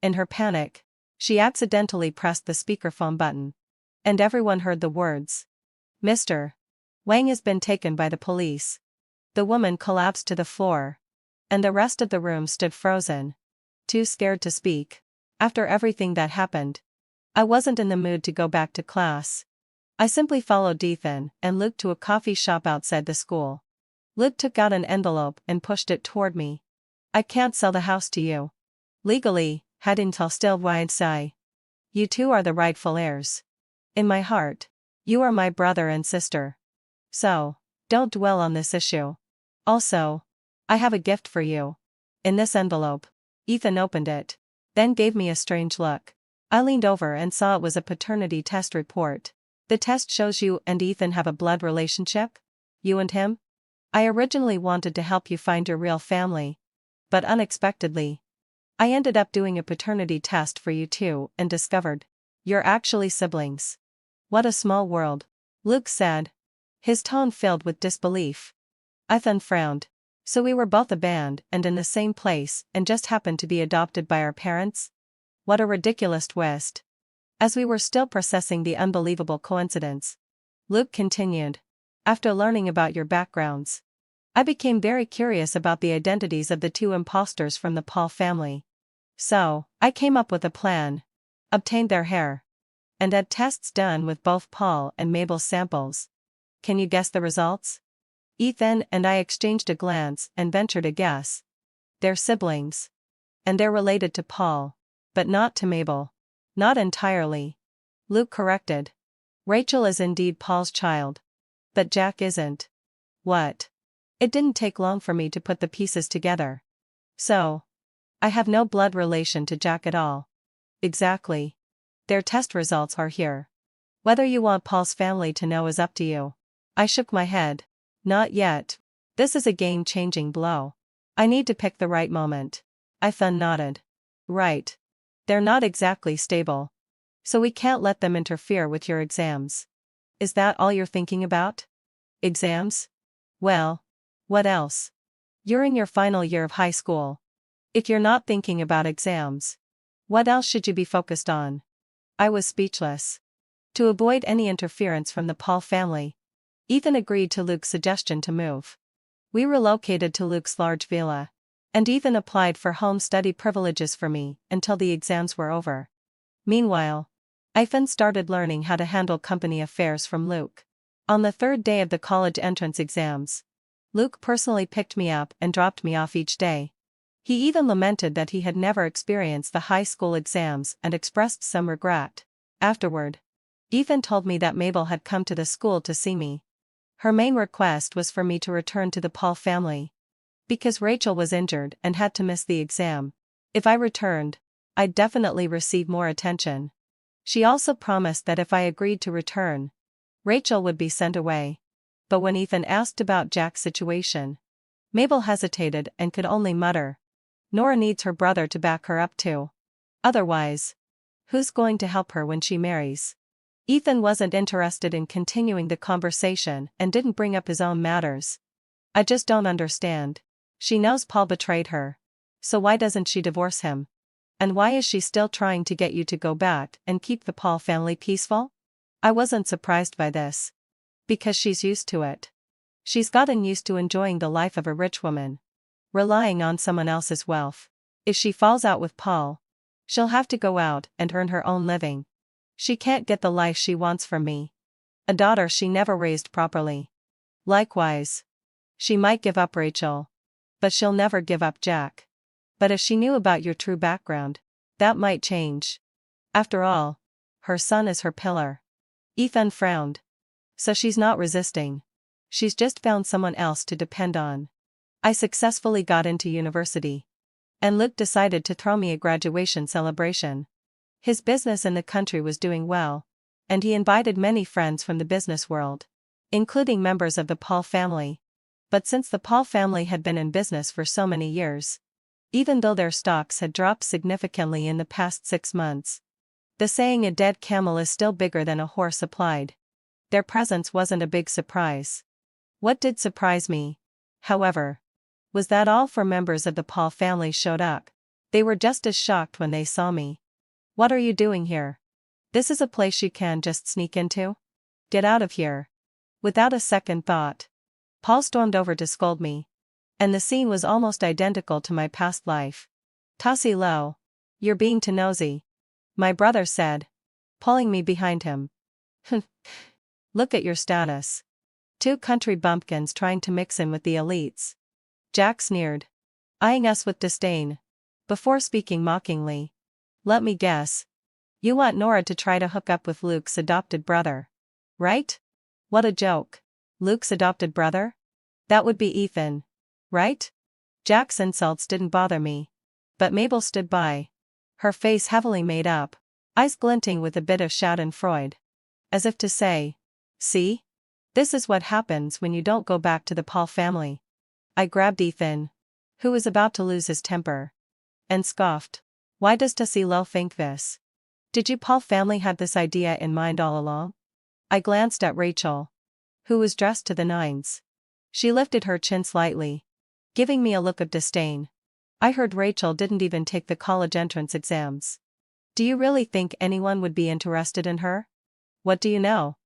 In her panic, she accidentally pressed the speakerphone button, and everyone heard the words, "Mr. Wang has been taken by the police." The woman collapsed to the floor, and the rest of the room stood frozen, too scared to speak. After everything that happened, I wasn't in the mood to go back to class. I simply followed Ethan and Luke to a coffee shop outside the school. Luke took out an envelope and pushed it toward me. "I can't sell the house to you. Legally, had until still wide sigh. You two are the rightful heirs. In my heart, you are my brother and sister. So, don't dwell on this issue. Also, I have a gift for you. In this envelope." Ethan opened it, then gave me a strange look. I leaned over and saw it was a paternity test report. "The test shows you and Ethan have a blood relationship? You and him? I originally wanted to help you find your real family, but unexpectedly, I ended up doing a paternity test for you too and discovered you're actually siblings. What a small world," Luke said, his tone filled with disbelief. Ethan frowned. "So we were both a band and in the same place and just happened to be adopted by our parents? What a ridiculous twist." As we were still processing the unbelievable coincidence, Luke continued, "After learning about your backgrounds, I became very curious about the identities of the 2 imposters from the Paul family. So, I came up with a plan, obtained their hair, and had tests done with both Paul and Mabel's samples. Can you guess the results?" Ethan and I exchanged a glance and ventured a guess. "They're siblings. And they're related to Paul, but not to Mabel." "Not entirely," Luke corrected. "Rachel is indeed Paul's child, But Jack isn't. What? It didn't take long for me to put the pieces together. So, I have no blood relation to Jack at all. Exactly. Their test results are here. Whether you want Paul's family to know is up to you. I shook my head. Not yet. This is a game-changing blow. I need to pick the right moment. Ethan nodded. Right. They're not exactly stable. So we can't let them interfere with your exams. Is that all you're thinking about? Exams? Well, what else? You're in your final year of high school. If you're not thinking about exams, what else should you be focused on? I was speechless. To avoid any interference from the Paul family, Ethan agreed to Luke's suggestion to move. We relocated to Luke's large villa, and Ethan applied for home study privileges for me until the exams were over. Meanwhile, Ethan started learning how to handle company affairs from Luke. On the third day of the college entrance exams, Luke personally picked me up and dropped me off each day. He even lamented that he had never experienced the high school exams and expressed some regret. Afterward, Ethan told me that Mabel had come to the school to see me. Her main request was for me to return to the Paul family. Because Rachel was injured and had to miss the exam. If I returned, I'd definitely receive more attention. She also promised that if I agreed to return, Rachel would be sent away. But when Ethan asked about Jack's situation, Mabel hesitated and could only mutter, Nora needs her brother to back her up too. Otherwise, who's going to help her when she marries? Ethan wasn't interested in continuing the conversation and didn't bring up his own matters. I just don't understand. She knows Paul betrayed her. So why doesn't she divorce him? And why is she still trying to get you to go back and keep the Paul family peaceful? I wasn't surprised by this. Because she's used to it. She's gotten used to enjoying the life of a rich woman, relying on someone else's wealth. If she falls out with Paul, she'll have to go out and earn her own living. She can't get the life she wants from me. A daughter she never raised properly. Likewise, she might give up Rachel, but she'll never give up Jack. But if she knew about your true background, that might change. After all, her son is her pillar. Ethan frowned. So she's not resisting. She's just found someone else to depend on. I successfully got into university. And Luke decided to throw me a graduation celebration. His business in the country was doing well, and he invited many friends from the business world, including members of the Paul family. But since the Paul family had been in business for so many years, even though their stocks had dropped significantly in the past 6 months, the saying a dead camel is still bigger than a horse applied. Their presence wasn't a big surprise. What did surprise me, however, was that all 4 members of the Paul family showed up. They were just as shocked when they saw me. What are you doing here? This is a place you can just sneak into? Get out of here. Without a second thought, Paul stormed over to scold me. And the scene was almost identical to my past life. Tossy low. You're being too nosy, my brother said, pulling me behind him. Look at your status. 2 country bumpkins trying to mix in with the elites. Jack sneered, eyeing us with disdain, before speaking mockingly. Let me guess. You want Nora to try to hook up with Luke's adopted brother. Right? What a joke. Luke's adopted brother? That would be Ethan. Right? Jack's insults didn't bother me. But Mabel stood by, her face heavily made up, eyes glinting with a bit of schadenfreude. As if to say, see? This is what happens when you don't go back to the Paul family. I grabbed Ethan, who was about to lose his temper, and scoffed. Why does Tassilo think this? Did you Paul family have this idea in mind all along? I glanced at Rachel, who was dressed to the nines. She lifted her chin slightly, giving me a look of disdain. I heard Rachel didn't even take the college entrance exams. Do you really think anyone would be interested in her? What do you know?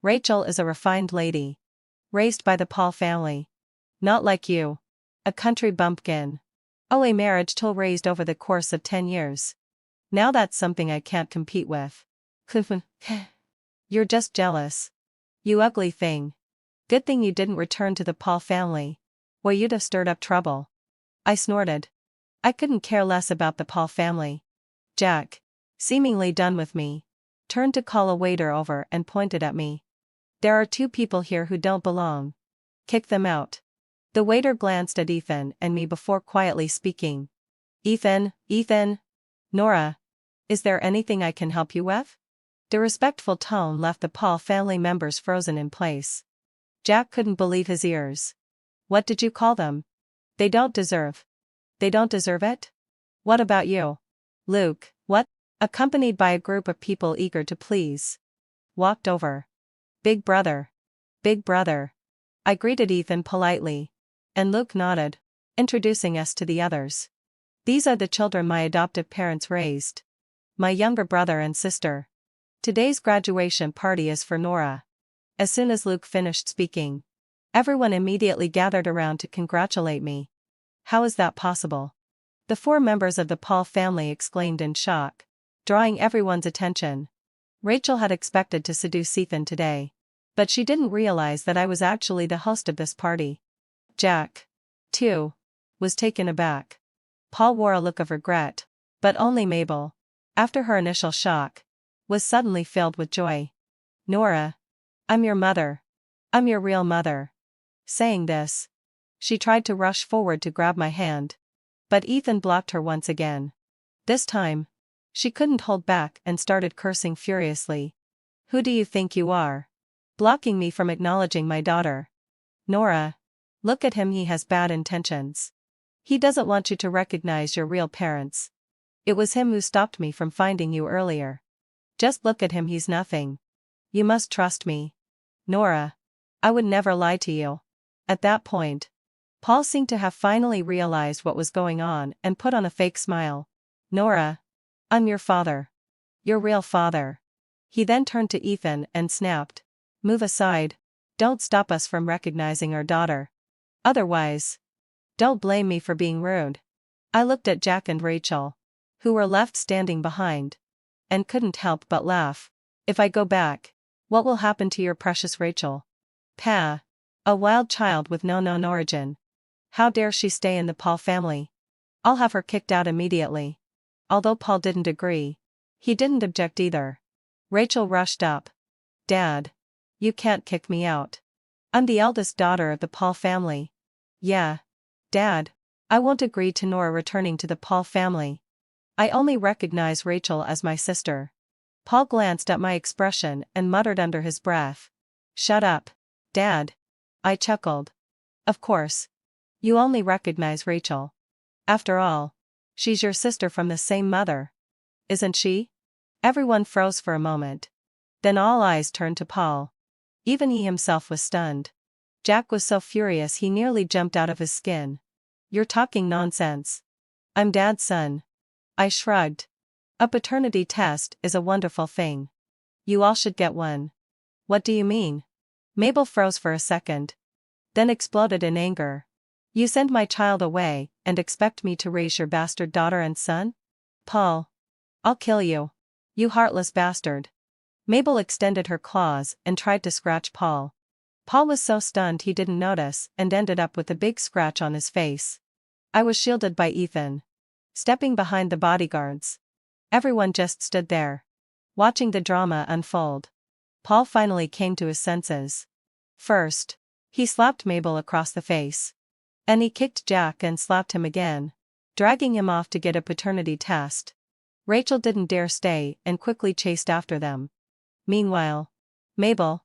Rachel is a refined lady, raised by the Paul family. Not like you. A country bumpkin. Oh, a marriage tool raised over the course of 10 years. Now that's something I can't compete with. You're just jealous. You ugly thing. Good thing you didn't return to the Paul family, or you'd have stirred up trouble. I snorted. I couldn't care less about the Paul family. Jack, seemingly done with me, turned to call a waiter over and pointed at me. There are two people here who don't belong. Kick them out. The waiter glanced at Ethan and me before quietly speaking. Ethan. Nora. Is there anything I can help you with? The respectful tone left the Paul family members frozen in place. Jack couldn't believe his ears. What did you call them? They don't deserve it? What about you? Luke, what? Accompanied by a group of people eager to please. Walked over. Big brother. I greeted Ethan politely. And Luke nodded, introducing us to the others. These are the children my adoptive parents raised. My younger brother and sister. Today's graduation party is for Nora. As soon as Luke finished speaking, everyone immediately gathered around to congratulate me. How is that possible? The 4 members of the Paul family exclaimed in shock, drawing everyone's attention. Rachel had expected to seduce Ethan today, but she didn't realize that I was actually the host of this party. Jack, too, was taken aback. Paul wore a look of regret, but only Mabel, after her initial shock, was suddenly filled with joy. Nora, I'm your mother. I'm your real mother. Saying this, she tried to rush forward to grab my hand, but Ethan blocked her once again. This time, she couldn't hold back and started cursing furiously. Who do you think you are? Blocking me from acknowledging my daughter. Nora, look at him, he has bad intentions. He doesn't want you to recognize your real parents. It was him who stopped me from finding you earlier. Just look at him, he's nothing. You must trust me. Nora, I would never lie to you. At that point, Paul seemed to have finally realized what was going on and put on a fake smile. Nora, I'm your father. Your real father. He then turned to Ethan and snapped. Move aside. Don't stop us from recognizing our daughter. Otherwise, don't blame me for being rude. I looked at Jack and Rachel, who were left standing behind, and couldn't help but laugh. If I go back, what will happen to your precious Rachel? Pa. A wild child with no known origin. How dare she stay in the Paul family? I'll have her kicked out immediately. Although Paul didn't agree, he didn't object either. Rachel rushed up. Dad. You can't kick me out. I'm the eldest daughter of the Paul family. Yeah. Dad. I won't agree to Nora returning to the Paul family. I only recognize Rachel as my sister. Paul glanced at my expression and muttered under his breath. Shut up, Dad. I chuckled. Of course. You only recognize Rachel. After all, she's your sister from the same mother. Isn't she? Everyone froze for a moment. Then all eyes turned to Paul. Even he himself was stunned. Jack was so furious he nearly jumped out of his skin. You're talking nonsense. I'm Dad's son. I shrugged. A paternity test is a wonderful thing. You all should get one. What do you mean? Mabel froze for a second, then exploded in anger. You send my child away and expect me to raise your bastard daughter and son? Paul. I'll kill you. You heartless bastard. Mabel extended her claws and tried to scratch Paul. Paul was so stunned he didn't notice and ended up with a big scratch on his face. I was shielded by Ethan, stepping behind the bodyguards. Everyone just stood there, watching the drama unfold. Paul finally came to his senses. First, he slapped Mabel across the face. And he kicked Jack and slapped him again, dragging him off to get a paternity test. Rachel didn't dare stay and quickly chased after them. Meanwhile, Mabel,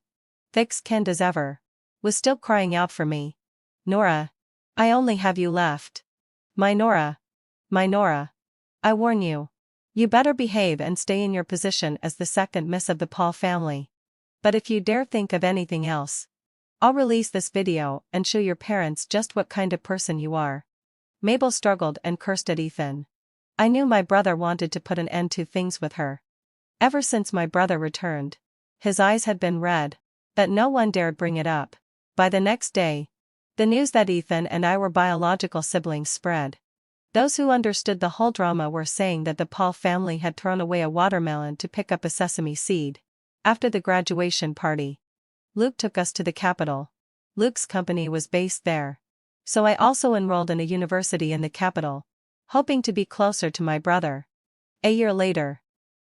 thick-skinned as ever, was still crying out for me. Nora, I only have you left. My Nora. I warn you. You better behave and stay in your position as the second miss of the Paul family. But if you dare think of anything else, I'll release this video and show your parents just what kind of person you are. Mabel struggled and cursed at Ethan. I knew my brother wanted to put an end to things with her. Ever since my brother returned, his eyes had been red, but no one dared bring it up. By the next day, the news that Ethan and I were biological siblings spread. Those who understood the whole drama were saying that the Paul family had thrown away a watermelon to pick up a sesame seed. After the graduation party, Luke took us to the capital. Luke's company was based there. So I also enrolled in a university in the capital, hoping to be closer to my brother. A year later,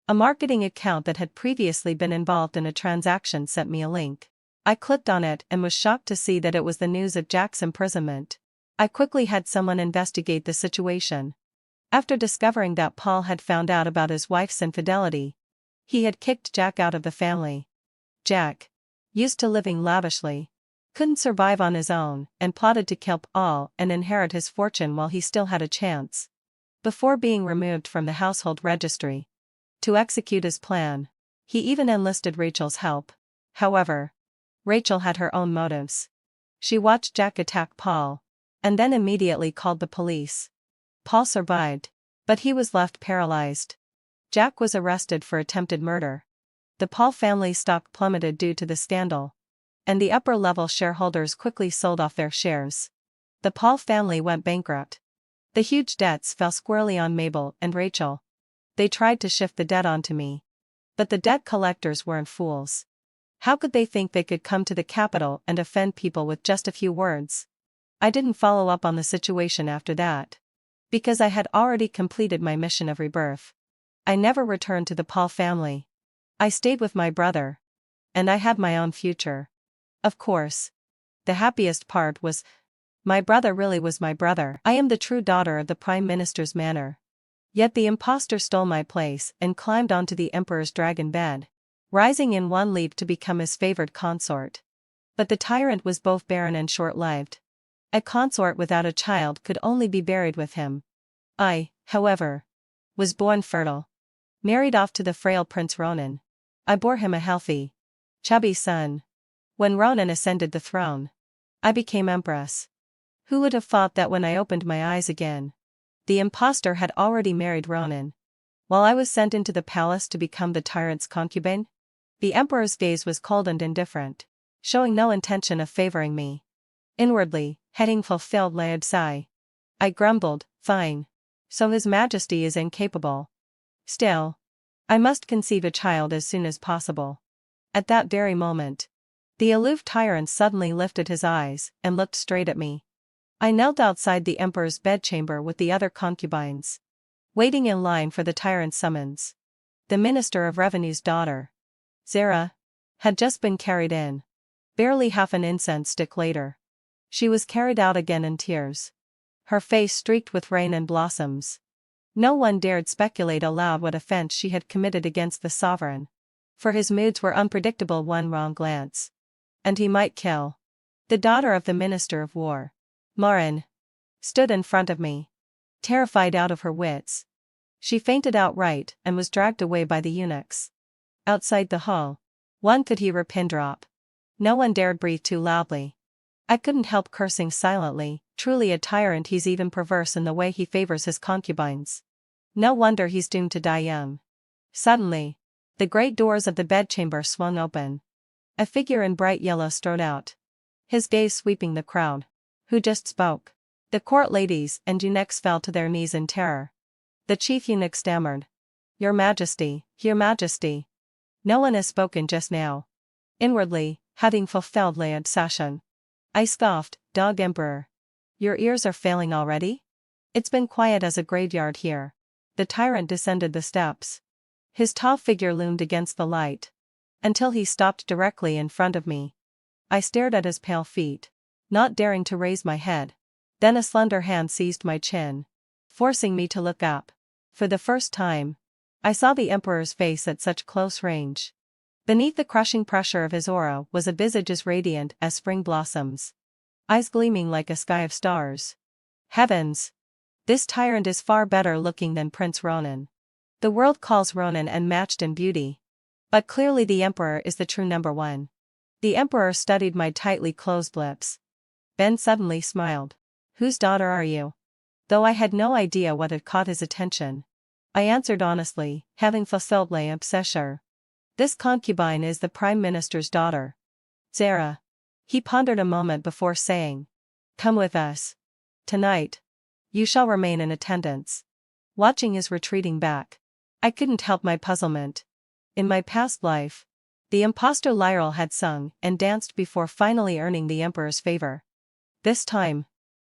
a marketing account that had previously been involved in a transaction sent me a link. I clicked on it and was shocked to see that it was the news of Jack's imprisonment. I quickly had someone investigate the situation. After discovering that Paul had found out about his wife's infidelity, he had kicked Jack out of the family. Jack, used to living lavishly, couldn't survive on his own and plotted to kill Paul and inherit his fortune while he still had a chance. Before being removed from the household registry. To execute his plan, he even enlisted Rachel's help. However, Rachel had her own motives. She watched Jack attack Paul, and then immediately called the police. Paul survived, but he was left paralyzed. Jack was arrested for attempted murder. The Paul family stock plummeted due to the scandal, and the upper-level shareholders quickly sold off their shares. The Paul family went bankrupt. The huge debts fell squarely on Mabel and Rachel. They tried to shift the debt onto me. But the debt collectors weren't fools. How could they think they could come to the capital and offend people with just a few words? I didn't follow up on the situation after that, because I had already completed my mission of rebirth. I never returned to the Paul family. I stayed with my brother. And I had my own future. Of course. The happiest part was, my brother really was my brother. I am the true daughter of the Prime Minister's manor. Yet the imposter stole my place and climbed onto the Emperor's dragon bed, rising in one leap to become his favored consort. But the tyrant was both barren and short-lived. A consort without a child could only be buried with him. I, however, was born fertile. Married off to the frail Prince Ronan. I bore him a healthy, chubby son. When Ronan ascended the throne, I became empress. Who would have thought that when I opened my eyes again, the imposter had already married Ronan, while I was sent into the palace to become the tyrant's concubine? The emperor's gaze was cold and indifferent, showing no intention of favoring me. Inwardly, heading fulfilled lewd sigh. I grumbled, fine. So His Majesty is incapable. Still, I must conceive a child as soon as possible. At that very moment, the aloof tyrant suddenly lifted his eyes and looked straight at me. I knelt outside the emperor's bedchamber with the other concubines, waiting in line for the tyrant's summons. The Minister of Revenue's daughter, Zara, had just been carried in. Barely half an incense stick later, she was carried out again in tears. Her face streaked with rain and blossoms. No one dared speculate aloud what offense she had committed against the sovereign, for his moods were unpredictable. One wrong glance, and he might kill. The daughter of the Minister of War, Marin, stood in front of me, terrified out of her wits. She fainted outright and was dragged away by the eunuchs. Outside the hall, one could hear a pin drop. No one dared breathe too loudly. I couldn't help cursing silently. Truly a tyrant, he's even perverse in the way he favors his concubines. No wonder he's doomed to die young. Suddenly, the great doors of the bedchamber swung open. A figure in bright yellow strode out, his gaze sweeping the crowd. Who just spoke? The court ladies and eunuchs fell to their knees in terror. The chief eunuch stammered, Your Majesty, Your Majesty. No one has spoken just now. Inwardly, having fulfilled lewd session, I scoffed, Dog Emperor. Your ears are failing already? It's been quiet as a graveyard here. The tyrant descended the steps. His tall figure loomed against the light, until he stopped directly in front of me. I stared at his pale feet, not daring to raise my head. Then a slender hand seized my chin, forcing me to look up. For the first time, I saw the Emperor's face at such close range. Beneath the crushing pressure of his aura was a visage as radiant as spring blossoms, eyes gleaming like a sky of stars. Heavens! This tyrant is far better looking than Prince Ronan. The world calls Ronan unmatched in beauty, but clearly the Emperor is the true number one. The Emperor studied my tightly closed lips. Ben suddenly smiled. Whose daughter are you? Though I had no idea what had caught his attention, I answered honestly, having fulfilled my obsession. This concubine is the Prime Minister's daughter, Zara. He pondered a moment before saying, Come with us. Tonight, you shall remain in attendance. Watching his retreating back, I couldn't help my puzzlement. In my past life, the imposter Lyral had sung and danced before finally earning the Emperor's favor. This time,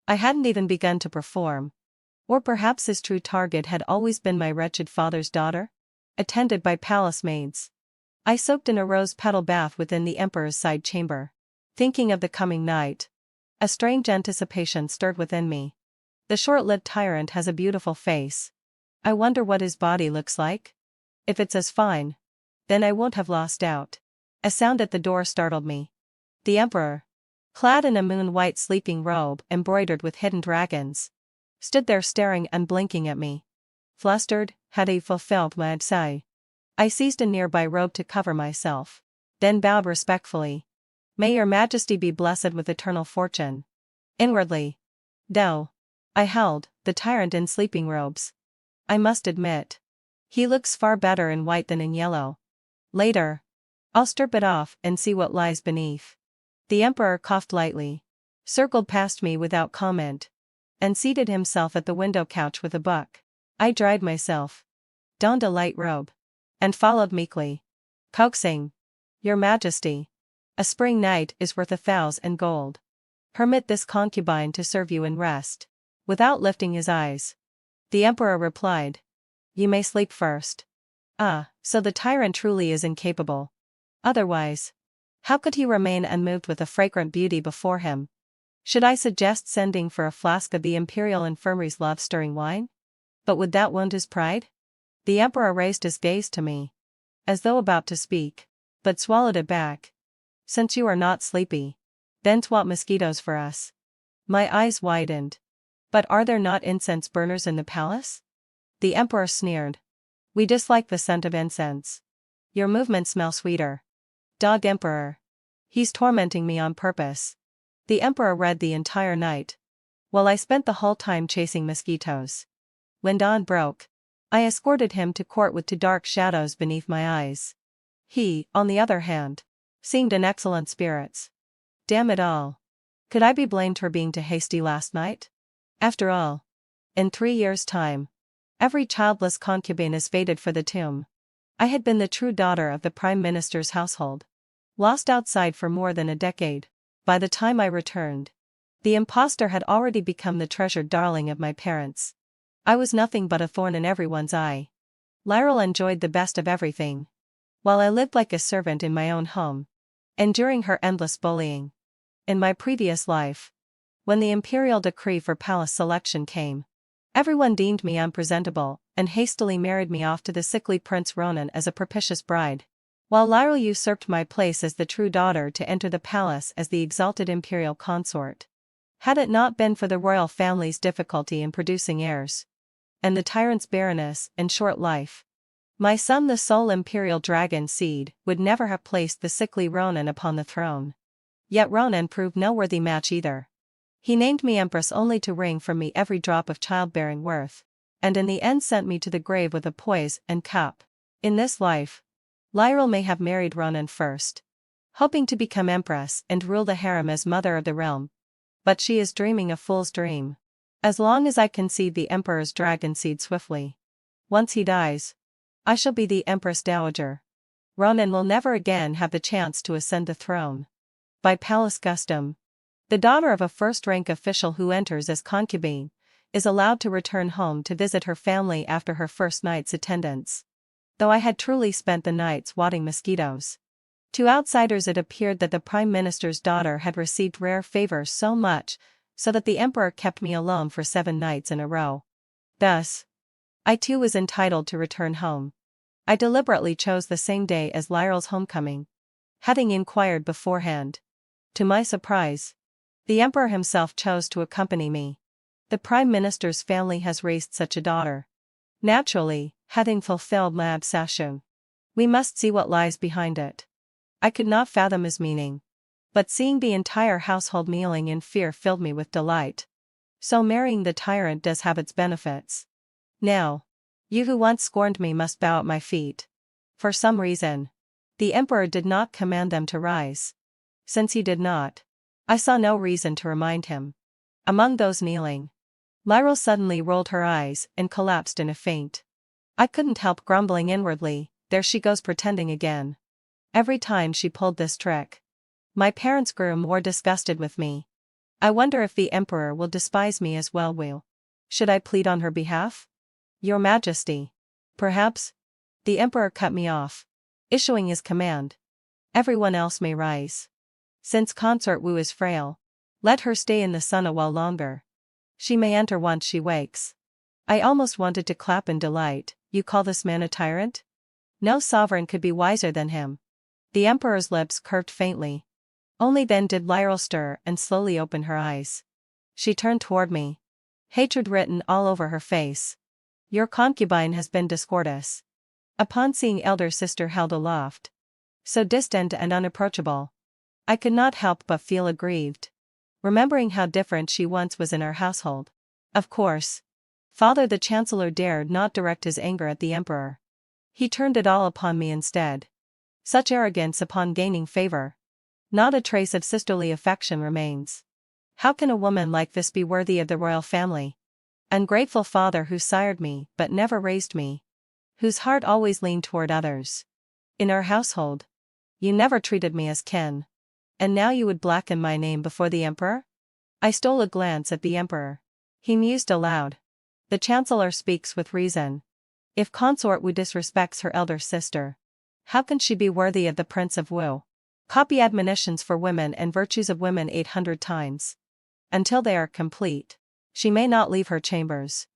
I hadn't even begun to perform. Or perhaps his true target had always been my wretched father's daughter, attended by palace maids. I soaked in a rose petal bath within the emperor's side chamber. Thinking of the coming night, a strange anticipation stirred within me. The short-lived tyrant has a beautiful face. I wonder what his body looks like? If it's as fine, then I won't have lost out. A sound at the door startled me. The emperor, clad in a moon-white sleeping robe embroidered with hidden dragons, stood there staring unblinking at me. Flustered, had he fulfilled my sigh? I seized a nearby robe to cover myself, then bowed respectfully. May your majesty be blessed with eternal fortune. Inwardly, though, I held the tyrant in sleeping robes. I must admit, he looks far better in white than in yellow. Later, I'll strip it off and see what lies beneath. The emperor coughed lightly, circled past me without comment, and seated himself at the window couch with a book. I dried myself, donned a light robe, and followed meekly, coaxing, Your Majesty, a spring night is worth 1,000 gold. Permit this concubine to serve you in rest. Without lifting his eyes, the emperor replied, You may sleep first. Ah, so the tyrant truly is incapable. Otherwise, how could he remain unmoved with a fragrant beauty before him? Should I suggest sending for a flask of the imperial infirmary's love-stirring wine? But would that wound his pride? The emperor raised his gaze to me, as though about to speak, but swallowed it back. Since you are not sleepy, then swap mosquitoes for us. My eyes widened. But are there not incense burners in the palace? The emperor sneered. We dislike the scent of incense. Your movements smell sweeter. Dog emperor. He's tormenting me on purpose. The emperor read the entire night, while I spent the whole time chasing mosquitoes. When dawn broke, I escorted him to court with 2 dark shadows beneath my eyes. He, on the other hand, seemed in excellent spirits. Damn it all. Could I be blamed for being too hasty last night? After all, in 3 years' time, every childless concubine is fated for the tomb. I had been the true daughter of the Prime Minister's household, lost outside for more than a decade. By the time I returned, the imposter had already become the treasured darling of my parents. I was nothing but a thorn in everyone's eye. Lyral enjoyed the best of everything, while I lived like a servant in my own home, enduring her endless bullying. In my previous life, when the imperial decree for palace selection came, everyone deemed me unpresentable and hastily married me off to the sickly Prince Ronan as a propitious bride, while Lyral usurped my place as the true daughter to enter the palace as the exalted imperial consort. Had it not been for the royal family's difficulty in producing heirs, and the tyrant's barrenness and short life, my son the sole imperial dragon seed would never have placed the sickly Ronan upon the throne. Yet Ronan proved no worthy match either. He named me empress only to wring from me every drop of childbearing worth, and in the end sent me to the grave with a poise and cup. In this life, Lyral may have married Ronan first, hoping to become empress and rule the harem as mother of the realm. But she is dreaming a fool's dream. As long as I conceive the emperor's dragon seed swiftly, once he dies, I shall be the empress dowager. Ronan will never again have the chance to ascend the throne. By palace custom, the daughter of a first-rank official who enters as concubine is allowed to return home to visit her family after her first night's attendance. Though I had truly spent the night swatting mosquitoes, to outsiders it appeared that the Prime Minister's daughter had received rare favors so much so that the emperor kept me alone for 7 nights in a row. Thus, I too was entitled to return home. I deliberately chose the same day as Lyral's homecoming, having inquired beforehand. To my surprise, the emperor himself chose to accompany me. The Prime Minister's family has raised such a daughter. Naturally, having fulfilled my obsession, we must see what lies behind it. I could not fathom his meaning, but seeing the entire household kneeling in fear filled me with delight. So marrying the tyrant does have its benefits. Now, you who once scorned me must bow at my feet. For some reason, the emperor did not command them to rise. Since he did not, I saw no reason to remind him. Among those kneeling, Lyral suddenly rolled her eyes and collapsed in a faint. I couldn't help grumbling inwardly, there she goes pretending again. Every time she pulled this trick, my parents grew more disgusted with me. I wonder if the emperor will despise me as well. Should I plead on her behalf? Your Majesty. Perhaps? The emperor cut me off. issuing his command. Everyone else may rise. Since consort Wu is frail, let her stay in the sun a while longer. She may enter once she wakes. I almost wanted to clap in delight. You call this man a tyrant? No sovereign could be wiser than him. The emperor's lips curved faintly. Only then did Lyral stir and slowly open her eyes. She turned toward me. Hatred written all over her face. Your concubine has been discourteous. Upon seeing elder sister held aloft, so distant and unapproachable, I could not help but feel aggrieved, remembering how different she once was in our household. Of course, Father the Chancellor dared not direct his anger at the emperor. He turned it all upon me instead. Such arrogance upon gaining favor. Not a trace of sisterly affection remains. How can a woman like this be worthy of the royal family? Ungrateful father who sired me but never raised me. Whose heart always leaned toward others. In our household, you never treated me as kin. And now you would blacken my name before the emperor? I stole a glance at the emperor. He mused aloud. The chancellor speaks with reason. If consort Wu disrespects her elder sister, how can she be worthy of the Prince of Wu? Copy admonitions for women and virtues of women 800 times. Until they are complete, she may not leave her chambers.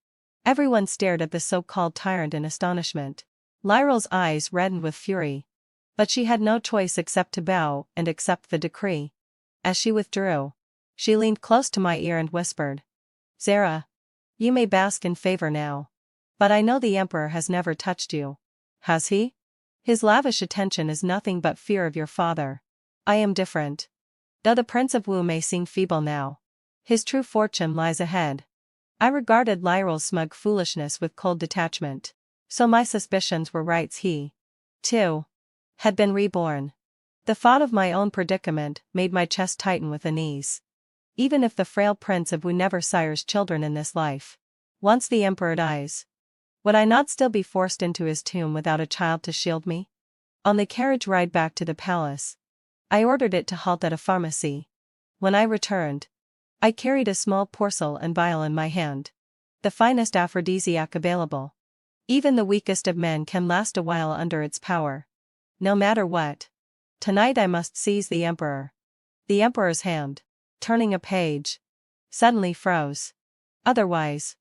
Everyone stared at the so-called tyrant in astonishment. Lyral's eyes reddened with fury. But she had no choice except to bow and accept the decree. As she withdrew, she leaned close to my ear and whispered, Zara, you may bask in favor now. But I know the emperor has never touched you. Has he? His lavish attention is nothing but fear of your father. I am different. Though the Prince of Wu may seem feeble now, his true fortune lies ahead. I regarded Lyral's smug foolishness with cold detachment. So my suspicions were right. He, too, had been reborn. The thought of my own predicament made my chest tighten with unease. Even if the frail Prince of Wu never sires children in this life, once the emperor dies, would I not still be forced into his tomb without a child to shield me? On the carriage ride back to the palace, I ordered it to halt at a pharmacy. When I returned, I carried a small porcelain vial in my hand. The finest aphrodisiac available. Even the weakest of men can last a while under its power. No matter what. Tonight I must seize the emperor. The emperor's hand, turning a page, suddenly froze. Otherwise,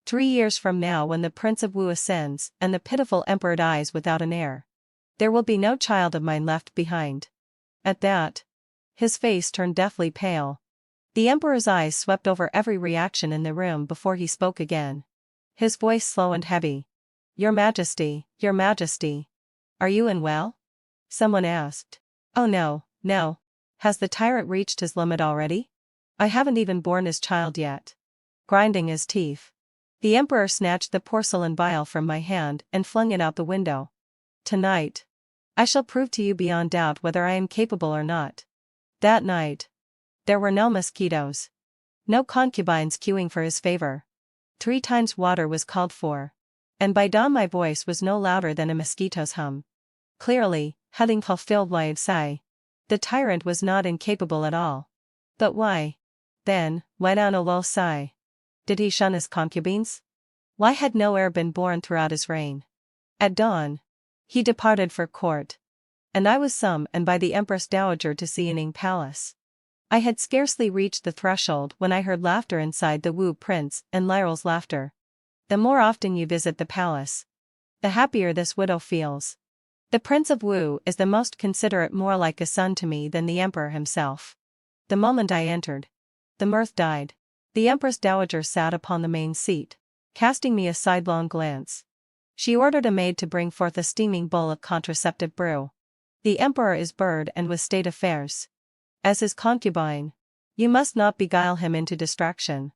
3 years from now when the Prince of Wu ascends and the pitiful emperor dies without an heir, there will be no child of mine left behind. At that, his face turned deathly pale. The emperor's eyes swept over every reaction in the room before he spoke again. His voice slow and heavy. Your Majesty, are you unwell? Someone asked. Oh no, no. Has the tyrant reached his limit already? I haven't even borne his child yet. Grinding his teeth, the emperor snatched the porcelain vial from my hand and flung it out the window. Tonight, I shall prove to you beyond doubt whether I am capable or not. That night, there were no mosquitoes. No concubines queuing for his favor. 3 times water was called for. And by dawn my voice was no louder than a mosquito's hum. Clearly, having fulfilled Fiancé, the tyrant was not incapable at all. But why? Then, why down a low sigh? Did he shun his concubines? Why had no heir been born throughout his reign? At dawn, he departed for court. And I was summoned by the Empress Dowager to Xianing Palace. I had scarcely reached the threshold when I heard laughter inside the Wu Prince and Lyral's laughter. The more often you visit the palace, the happier this widow feels. The Prince of Wu is the most considerate, more like a son to me than the emperor himself. The moment I entered, the mirth died. The Empress Dowager sat upon the main seat, casting me a sidelong glance. She ordered a maid to bring forth a steaming bowl of contraceptive brew. The emperor is bird and with state affairs. As his concubine, you must not beguile him into distraction.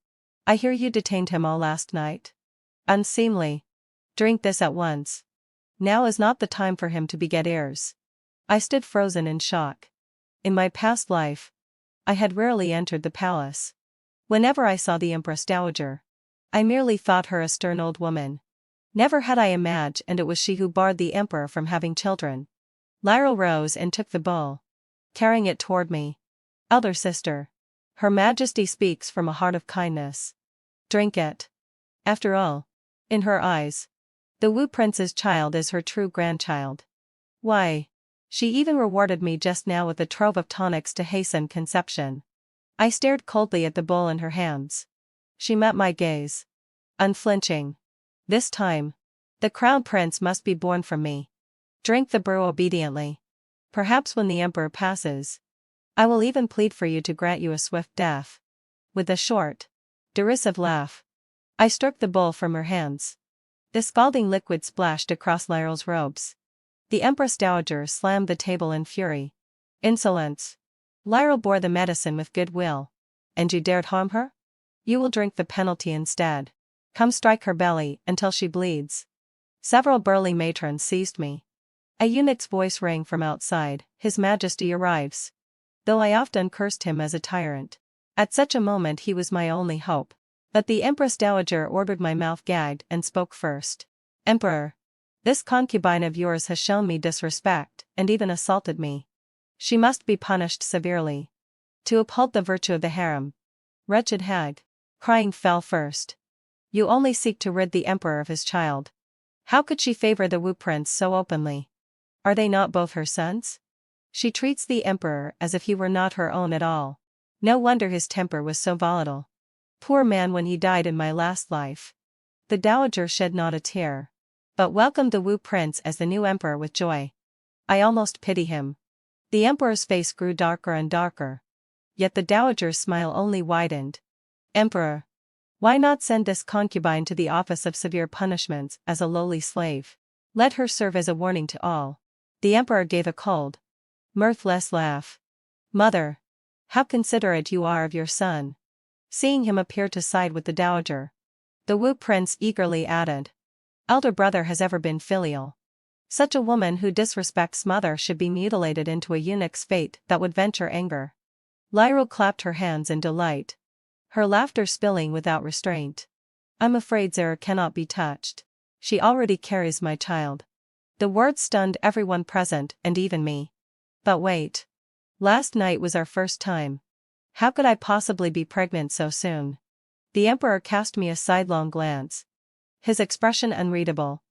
I hear you detained him all last night. Unseemly. Drink this at once. Now is not the time for him to beget heirs. I stood frozen in shock. In my past life, I had rarely entered the palace. Whenever I saw the Empress Dowager, I merely thought her a stern old woman. Never had I imagined it was she who barred the emperor from having children. Lyral rose and took the bowl, carrying it toward me. Elder sister, Her Majesty speaks from a heart of kindness. Drink it. After all, in her eyes, the Wu Prince's child is her true grandchild. Why, She even rewarded me just now with a trove of tonics to hasten conception. I stared coldly at the bowl in her hands. She met my gaze. Unflinching. This time, the crown prince must be born from me. Drink the brew obediently. Perhaps when the emperor passes, I will even plead for you to grant you a swift death. With a short, derisive laugh, I stroked the bowl from her hands. The scalding liquid splashed across Lyryl's robes. The Empress Dowager slammed the table in fury. Insolence. Lyryl bore the medicine with good will. And you dared harm her? You will drink the penalty instead. Come strike her belly until she bleeds. Several burly matrons seized me. A eunuch's voice rang from outside, His Majesty arrives. Though I often cursed him as a tyrant, at such a moment he was my only hope. But the Empress Dowager ordered my mouth gagged and spoke first. Emperor, this concubine of yours has shown me disrespect, and even assaulted me. She must be punished severely. To uphold the virtue of the harem. Wretched hag. Crying fell first. You only seek to rid the emperor of his child. How could she favor the Wu prince so openly? Are they not both her sons? She treats the emperor as if he were not her own at all. No wonder his temper was so volatile. Poor man, when he died in my last life. The dowager shed not a tear, but welcomed the Wu prince as the new emperor with joy. I almost pity him. The emperor's face grew darker and darker. Yet the dowager's smile only widened. Emperor, why not send this concubine to the office of severe punishments as a lowly slave? Let her serve as a warning to all. The emperor gave a cold, mirthless laugh. Mother, how considerate you are of your son. Seeing him appear to side with the dowager, the Wu prince eagerly added. Elder brother has ever been filial. Such a woman who disrespects mother should be mutilated into a eunuch's fate that would venture anger. Lyryl clapped her hands in delight, her laughter spilling without restraint. I'm afraid Zara cannot be touched. She already carries my child. The words stunned everyone present and even me. But wait. Last night was our first time. How could I possibly be pregnant so soon? The emperor cast me a sidelong glance, his expression unreadable.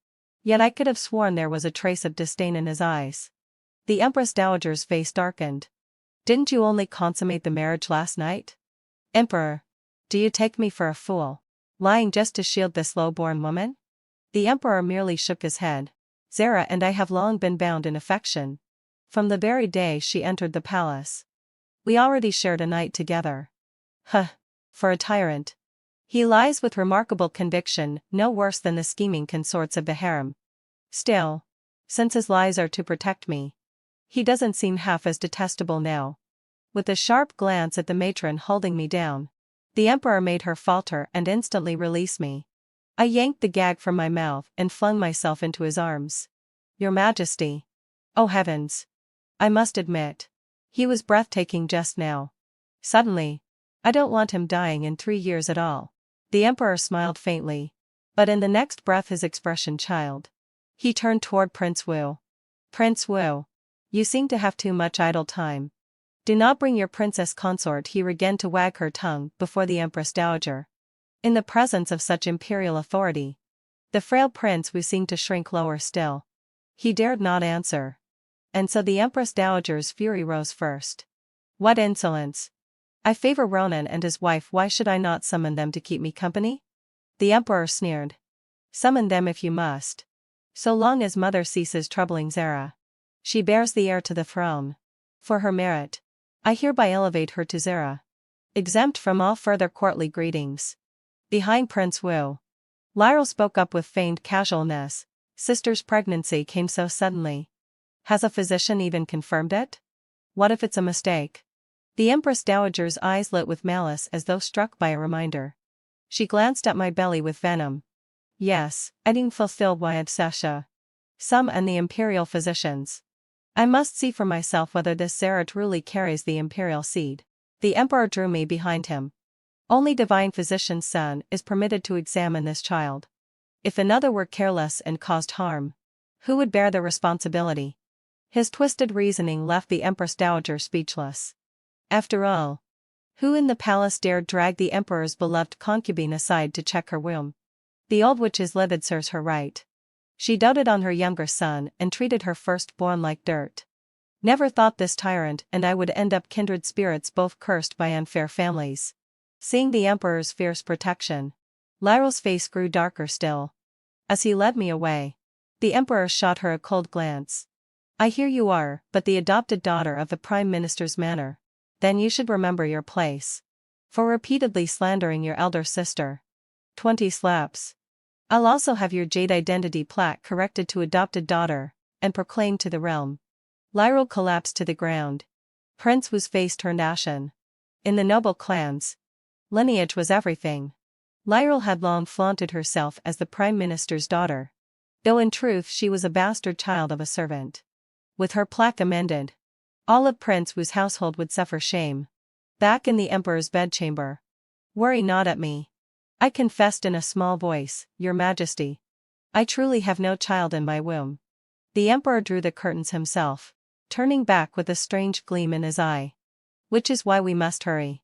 Yet I could have sworn there was a trace of disdain in his eyes. The Empress Dowager's face darkened. Didn't you only consummate the marriage last night? Emperor, do you take me for a fool, lying just to shield this low-born woman? The emperor merely shook his head. Zara and I have long been bound in affection. From the very day she entered the palace. We already shared a night together. Huh. For a tyrant. He lies with remarkable conviction, no worse than the scheming consorts of the harem. Still, since his lies are to protect me, he doesn't seem half as detestable now. With a sharp glance at the matron holding me down, the emperor made her falter and instantly release me. I yanked the gag from my mouth and flung myself into his arms. Your Majesty. Oh heavens. I must admit, he was breathtaking just now. Suddenly, I don't want him dying in 3 years at all. The emperor smiled faintly, but in the next breath his expression chilled. He turned toward Prince Wu. Prince Wu, you seem to have too much idle time. Do not bring your princess consort. He began to wag her tongue before the Empress Dowager. In the presence of such imperial authority, the frail Prince Wu seemed to shrink lower still. He dared not answer. And so the Empress Dowager's fury rose first. What insolence! I favor Ronan and his wife. Why should I not summon them to keep me company? The emperor sneered. Summon them if you must. So long as mother ceases troubling Zara. She bears the heir to the throne. For her merit, I hereby elevate her to Zara, exempt from all further courtly greetings. Behind Prince Wu, Lyryl spoke up with feigned casualness. Sister's pregnancy came so suddenly. Has a physician even confirmed it? What if it's a mistake? The Empress Dowager's eyes lit with malice as though struck by a reminder. She glanced at my belly with venom. Yes, I didn't fulfill my obsession. Some and the imperial physicians. I must see for myself whether this Zara truly carries the imperial seed. The emperor drew me behind him. Only divine physician's son is permitted to examine this child. If another were careless and caused harm, who would bear the responsibility? His twisted reasoning left the Empress Dowager speechless. After all, who in the palace dared drag the emperor's beloved concubine aside to check her womb? The old witch's livid serves her right. She doted on her younger son and treated her firstborn like dirt. Never thought this tyrant and I would end up kindred spirits, both cursed by unfair families. Seeing the emperor's fierce protection, Lyra's face grew darker still. As he led me away, the emperor shot her a cold glance. I hear you are but the adopted daughter of the prime minister's manor. Then you should remember your place. For repeatedly slandering your elder sister. 20 slaps. I'll also have your jade identity plaque corrected to adopted daughter, and proclaimed to the realm. Lyra collapsed to the ground. Prince Wu's face turned ashen. In the noble clans, lineage was everything. Lyra had long flaunted herself as the prime minister's daughter, though in truth she was a bastard child of a servant. With her plaque amended, all of Prince Wu's household would suffer shame. Back in the emperor's bedchamber. Worry not at me. I confessed in a small voice, Your Majesty. I truly have no child in my womb. The emperor drew the curtains himself, turning back with a strange gleam in his eye. Which is why we must hurry.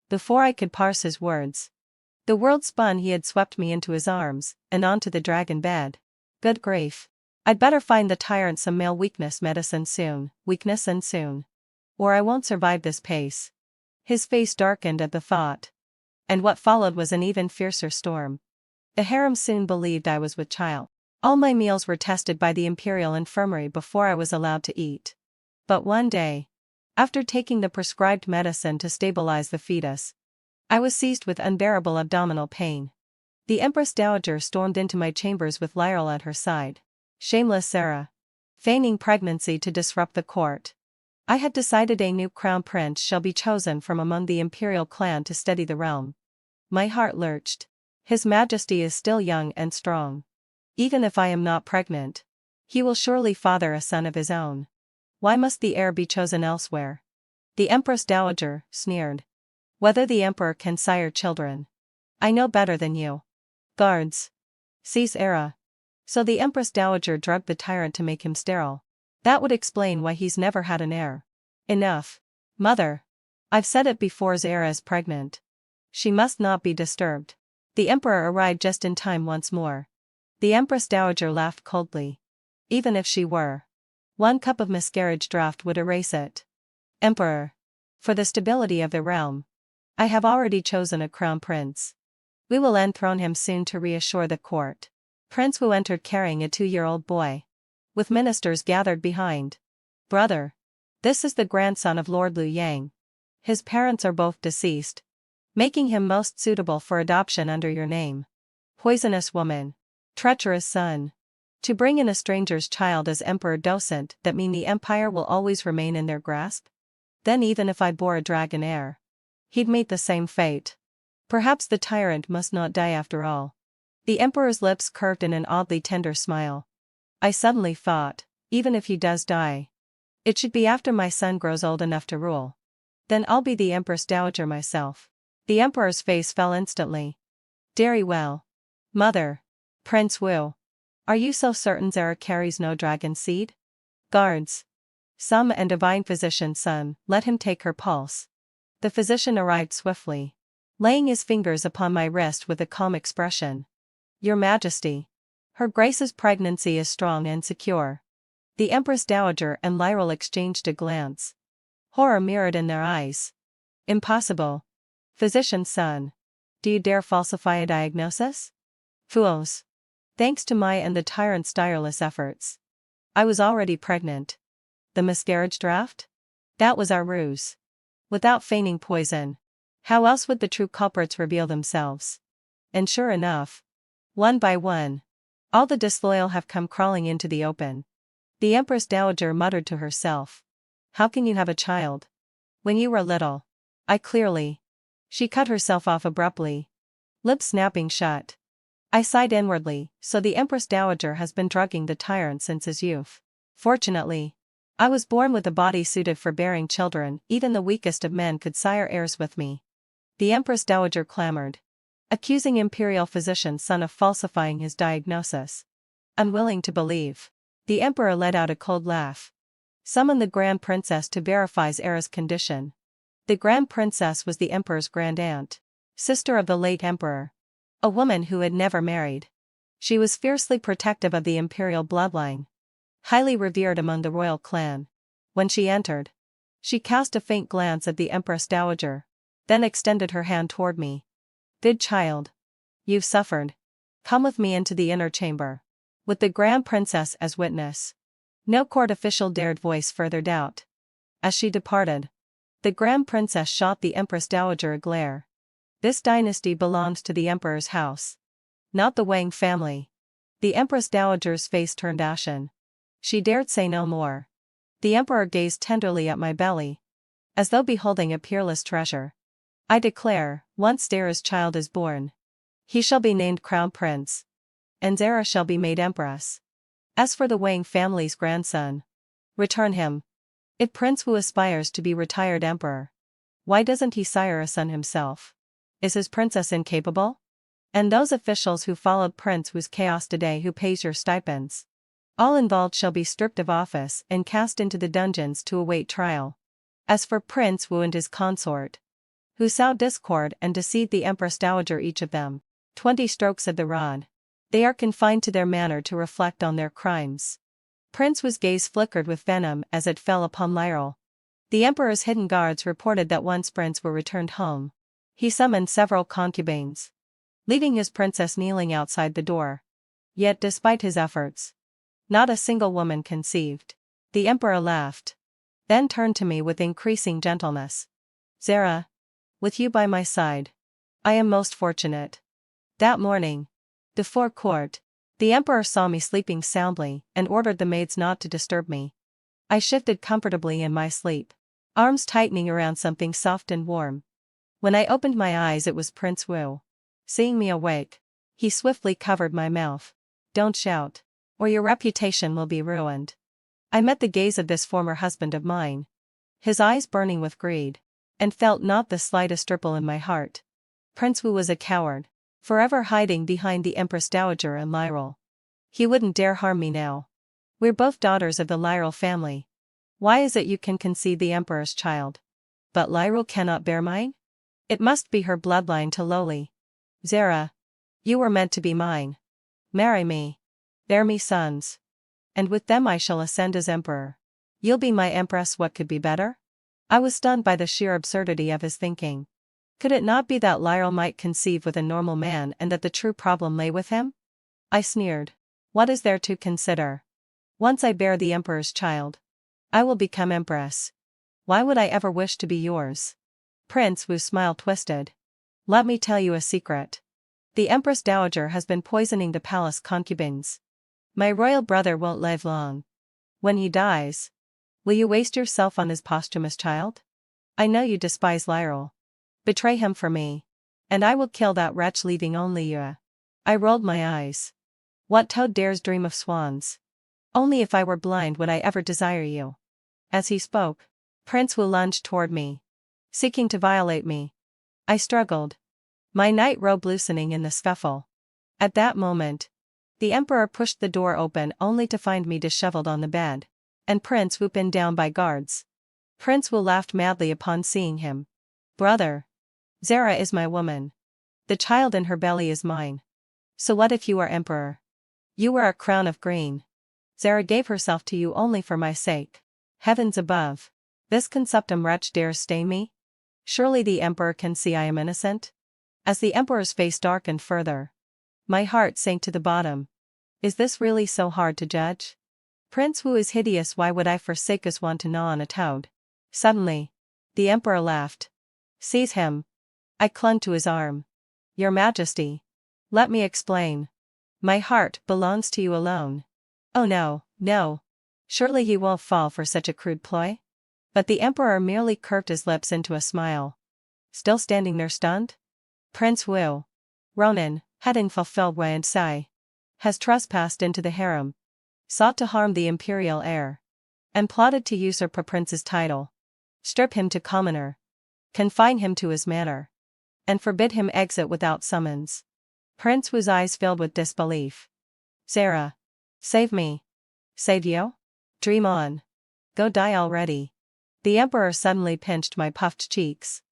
Before I could parse his words, the world spun. He had swept me into his arms, and onto the dragon bed. Good grief. I'd better find the tyrant some male weakness medicine soon, or I won't survive this pace. His face darkened at the thought. And what followed was an even fiercer storm. The harem soon believed I was with child. All my meals were tested by the imperial infirmary before I was allowed to eat. But one day, after taking the prescribed medicine to stabilize the fetus, I was seized with unbearable abdominal pain. The Empress Dowager stormed into my chambers with Lyra at her side. Shameless Sarah. Feigning pregnancy to disrupt the court. I had decided a new crown prince shall be chosen from among the imperial clan to steady the realm. My heart lurched. His Majesty is still young and strong. Even if I am not pregnant, he will surely father a son of his own. Why must the heir be chosen elsewhere? The Empress Dowager sneered. Whether the emperor can sire children, I know better than you. Guards. Seize Era. So the Empress Dowager drugged the tyrant to make him sterile. That would explain why he's never had an heir. Enough. Mother. I've said it before, Era is pregnant. She must not be disturbed. The emperor arrived just in time once more. The Empress Dowager laughed coldly. Even if she were, 1 cup of miscarriage draught would erase it. Emperor. For the stability of the realm, I have already chosen a crown prince. We will enthrone him soon to reassure the court. Prince Wu entered carrying a 2-year-old boy, with ministers gathered behind. Brother. This is the grandson of Lord Liu Yang. His parents are both deceased, making him most suitable for adoption under your name. Poisonous woman. Treacherous son. To bring in a stranger's child as emperor, doesn't that mean the empire will always remain in their grasp? Then even if I bore a dragon heir, he'd meet the same fate. Perhaps the tyrant must not die after all. The emperor's lips curved in an oddly tender smile. I suddenly thought, even if he does die, it should be after my son grows old enough to rule. Then I'll be the Empress Dowager myself. The emperor's face fell instantly. Very well. Mother. Prince Wu. Are you so certain Zara carries no dragon seed? Guards. Some and divine physician's son, let him take her pulse. The physician arrived swiftly, laying his fingers upon my wrist with a calm expression. Your Majesty. Her Grace's pregnancy is strong and secure. The Empress Dowager and Lyra exchanged a glance. Horror mirrored in their eyes. Impossible. Physician's son. Do you dare falsify a diagnosis? Fools. Thanks to my and the tyrant's tireless efforts, I was already pregnant. The miscarriage draft? That was our ruse. Without feigning poison, how else would the true culprits reveal themselves? And sure enough, one by one, all the disloyal have come crawling into the open. The Empress Dowager muttered to herself. How can you have a child? When you were little, I clearly. She cut herself off abruptly, lips snapping shut. I sighed inwardly, so the Empress Dowager has been drugging the tyrant since his youth. Fortunately, I was born with a body suited for bearing children. Even the weakest of men could sire heirs with me. The Empress Dowager clamored, accusing imperial physician's son of falsifying his diagnosis. Unwilling to believe, the emperor let out a cold laugh. Summon the Grand Princess to verify Zara's condition. The Grand Princess was the emperor's grand aunt, sister of the late emperor, a woman who had never married. She was fiercely protective of the imperial bloodline, highly revered among the royal clan. When she entered, she cast a faint glance at the Empress Dowager, then extended her hand toward me. Good child. You've suffered. Come with me into the inner chamber. With the Grand Princess as witness. No court official dared voice further doubt. As she departed, the Grand Princess shot the Empress Dowager a glare. This dynasty belonged to the Emperor's house, not the Wang family. The Empress Dowager's face turned ashen. She dared say no more. The Emperor gazed tenderly at my belly, as though beholding a peerless treasure. I declare, once Zara's child is born, he shall be named Crown Prince, and Zara shall be made Empress. As for the Wang family's grandson, return him. If Prince Wu aspires to be retired emperor, why doesn't he sire a son himself? Is his princess incapable? And those officials who followed Prince Wu's chaos today, who pays your stipends? All involved shall be stripped of office and cast into the dungeons to await trial. As for Prince Wu and his consort, who sowed discord and deceived the Empress Dowager, each of them 20 strokes of the rod, they are confined to their manor to reflect on their crimes. Prince Wu's gaze flickered with venom as it fell upon Lyril. The Emperor's hidden guards reported that once Prince Wu returned home, he summoned several concubines, leaving his princess kneeling outside the door. Yet despite his efforts, not a single woman conceived. The Emperor laughed, then turned to me with increasing gentleness. Zara, with you by my side, I am most fortunate. That morning, before court, the Emperor saw me sleeping soundly and ordered the maids not to disturb me. I shifted comfortably in my sleep, arms tightening around something soft and warm. When I opened my eyes, it was Prince Wu. Seeing me awake, he swiftly covered my mouth. Don't shout, or your reputation will be ruined. I met the gaze of this former husband of mine, his eyes burning with greed, and felt not the slightest ripple in my heart. Prince Wu was a coward, forever hiding behind the Empress Dowager and Lyril. He wouldn't dare harm me now. We're both daughters of the Lyril family. Why is it you can conceive the Emperor's child, but Lyril cannot bear mine? It must be her bloodline to lowly. Zara, you were meant to be mine. Marry me. Bear me sons. And with them I shall ascend as emperor. You'll be my empress. What could be better? I was stunned by the sheer absurdity of his thinking. Could it not be that Lyril might conceive with a normal man and that the true problem lay with him? I sneered. What is there to consider? Once I bear the Emperor's child, I will become Empress. Why would I ever wish to be yours? Prince Wu's smile twisted. Let me tell you a secret. The Empress Dowager has been poisoning the palace concubines. My royal brother won't live long. When he dies, will you waste yourself on his posthumous child? I know you despise Lyril. Betray him for me, and I will kill that wretch, leaving only you. I rolled my eyes. What toad dares dream of swans? Only if I were blind would I ever desire you. As he spoke, Prince Wu lunged toward me, seeking to violate me. I struggled, my night robe loosening in the scuffle. At that moment, the Emperor pushed the door open only to find me disheveled on the bed, and Prince Wu pinned down by guards. Prince Wu laughed madly upon seeing him. Brother, Zara is my woman. The child in her belly is mine. So what if you are emperor? You wear a crown of green. Zara gave herself to you only for my sake. Heavens above! This consumptum wretch dares stain me? Surely the emperor can see I am innocent? As the emperor's face darkened further, my heart sank to the bottom. Is this really so hard to judge? Prince Wu is hideous. Why would I forsake us one to gnaw on a toad? Suddenly, the emperor laughed. Seize him. I clung to his arm. Your Majesty. Let me explain. My heart belongs to you alone. Oh no, no. Surely he won't fall for such a crude ploy? But the Emperor merely curved his lips into a smile. Still standing there stunned? Prince Wu, Ronin, having fulfilled Fiancé, has trespassed into the harem, sought to harm the imperial heir, and plotted to usurp a prince's title. Strip him to commoner. Confine him to his manor, and forbid him exit without summons. Prince Wu's eyes filled with disbelief. Zara, save me. Save you? Dream on. Go die already. The Emperor suddenly pinched my puffed cheeks.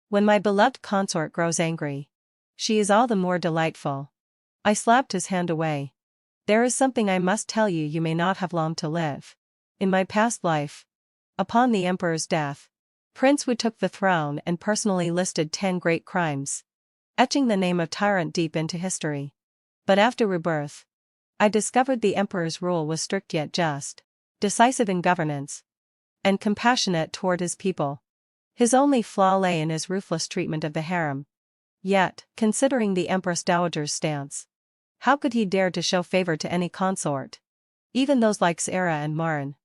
When my beloved consort grows angry, she is all the more delightful. I slapped his hand away. There is something I must tell you. You may not have long to live. In my past life, Upon the emperor's death, Prince Wu took the throne and personally listed 10 great crimes, etching the name of tyrant deep into history. But after Rebirth, I discovered the emperor's rule was strict yet just, decisive in governance, and compassionate toward his people. His only flaw lay in his ruthless treatment of the harem. Yet, considering the Empress Dowager's stance, how could he dare to show favor to any consort? Even those like Sarah and Marin,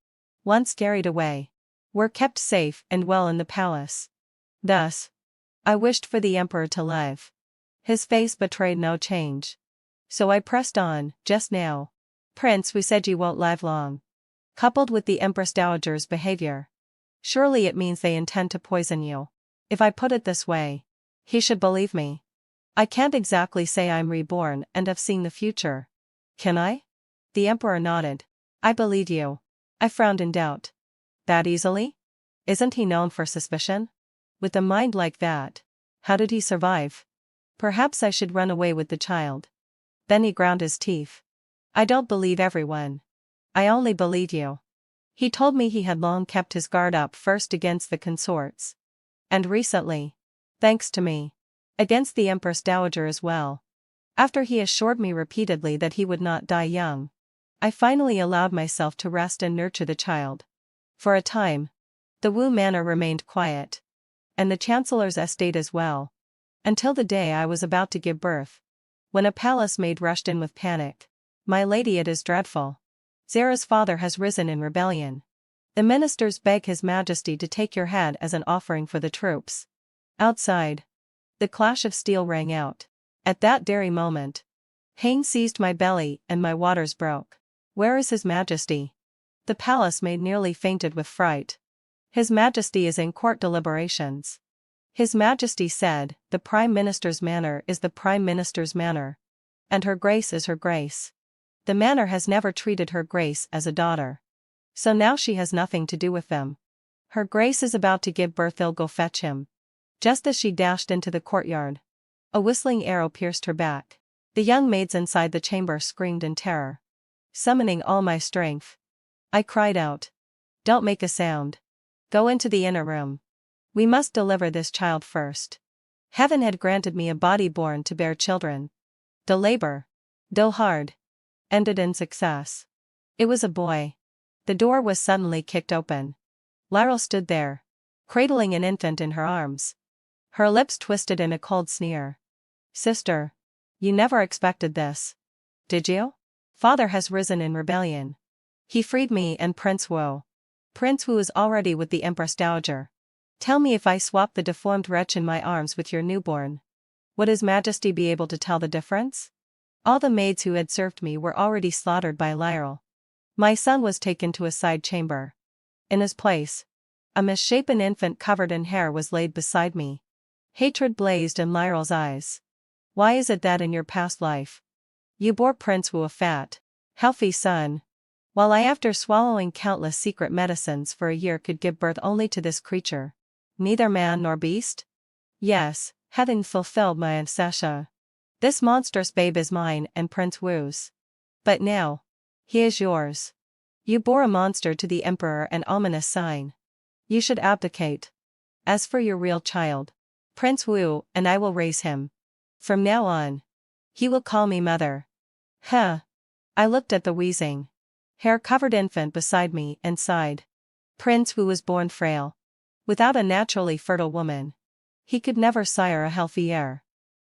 once carried away, were kept safe and well in the palace. Thus, I wished for the emperor to live. His face betrayed no change. So I pressed on. Just now, Prince Wu said you won't live long. Coupled with the Empress Dowager's behavior, surely it means they intend to poison you. If I put it this way, he should believe me. I can't exactly say I'm reborn and have seen the future. Can I? The emperor nodded. I believe you. I frowned in doubt. That easily? Isn't he known for suspicion? With a mind like that, how did he survive? Perhaps I should run away with the child. Then he ground his teeth. I don't believe everyone. I only believe you. He told me he had long kept his guard up, first against the consorts, and recently, thanks to me, against the Empress Dowager as well. After he assured me repeatedly that he would not die young, I finally allowed myself to rest and nurture the child. For a time, the Wu manor remained quiet, and the Chancellor's estate as well, until the day I was about to give birth, when a palace maid rushed in with panic. My lady, it is dreadful. Zara's father has risen in rebellion. The ministers beg His Majesty to take your head as an offering for the troops. Outside, the clash of steel rang out. At that very moment, pain seized my belly and my waters broke. Where is His Majesty? The palace maid nearly fainted with fright. His Majesty is in court deliberations. His Majesty said, the Prime Minister's manor is the Prime Minister's manor, and Her Grace is Her Grace. The manor has never treated Her Grace as a daughter. So now she has nothing to do with them. Her Grace is about to give birth, they'll go fetch him. Just as she dashed into the courtyard, a whistling arrow pierced her back. The young maids inside the chamber screamed in terror. Summoning all my strength, I cried out, don't make a sound. Go into the inner room. We must deliver this child first. Heaven had granted me a body born to bear children. The labor, though hard, ended in success. It was a boy. The door was suddenly kicked open. Lyral stood there, cradling an infant in her arms. Her lips twisted in a cold sneer. Sister, you never expected this, did you? Father has risen in rebellion. He freed me and Prince Wu. Prince Wu is already with the Empress Dowager. Tell me, if I swap the deformed wretch in my arms with your newborn, would His Majesty be able to tell the difference? All the maids who had served me were already slaughtered by Lyral. My son was taken to a side chamber. In his place, a misshapen infant covered in hair was laid beside me. Hatred blazed in Lyral's eyes. Why is it that in your past life, you bore Prince Wu a fat, healthy son, while I, after swallowing countless secret medicines for a year, could give birth only to this creature, neither man nor beast? Yes, having fulfilled my ancestor, this monstrous babe is mine and Prince Wu's. But now, he is yours. You bore a monster to the emperor, an ominous sign. You should abdicate. As for your real child, Prince Wu and I will raise him. From now on, he will call me mother. Huh. I looked at the wheezing, hair-covered infant beside me and sighed. Prince Wu was born frail. Without a naturally fertile woman, he could never sire a healthy heir.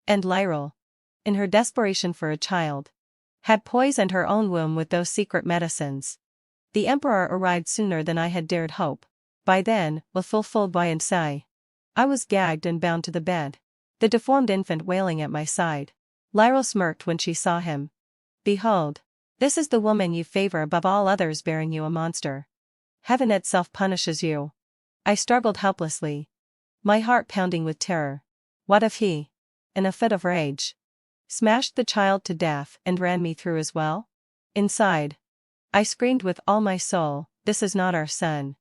And Lyral, in her desperation for a child, had poisoned her own womb with those secret medicines. The emperor arrived sooner than I had dared hope. By then, with full buoyancy, I was gagged and bound to the bed, the deformed infant wailing at my side. Lyral smirked when she saw him. Behold, this is the woman you favor above all others, bearing you a monster. Heaven itself punishes you. I struggled helplessly, my heart pounding with terror. What if he, in a fit of rage, smashed the child to death and ran me through as well? Inside, I screamed with all my soul, this is not our son.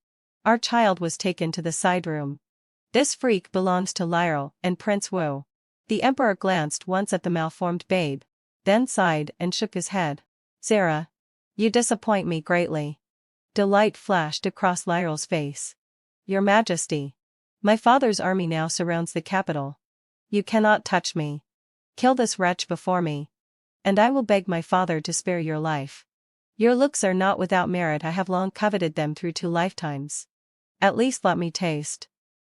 Our child was taken to the side room. This freak belongs to Lyral and Prince Wu. The emperor glanced once at the malformed babe, then sighed and shook his head. Zara, you disappoint me greatly. Delight flashed across Lyra's face. Your Majesty. My father's army now surrounds the capital. You cannot touch me. Kill this wretch before me, and I will beg my father to spare your life. Your looks are not without merit. I have long coveted them through 2 lifetimes. At least let me taste.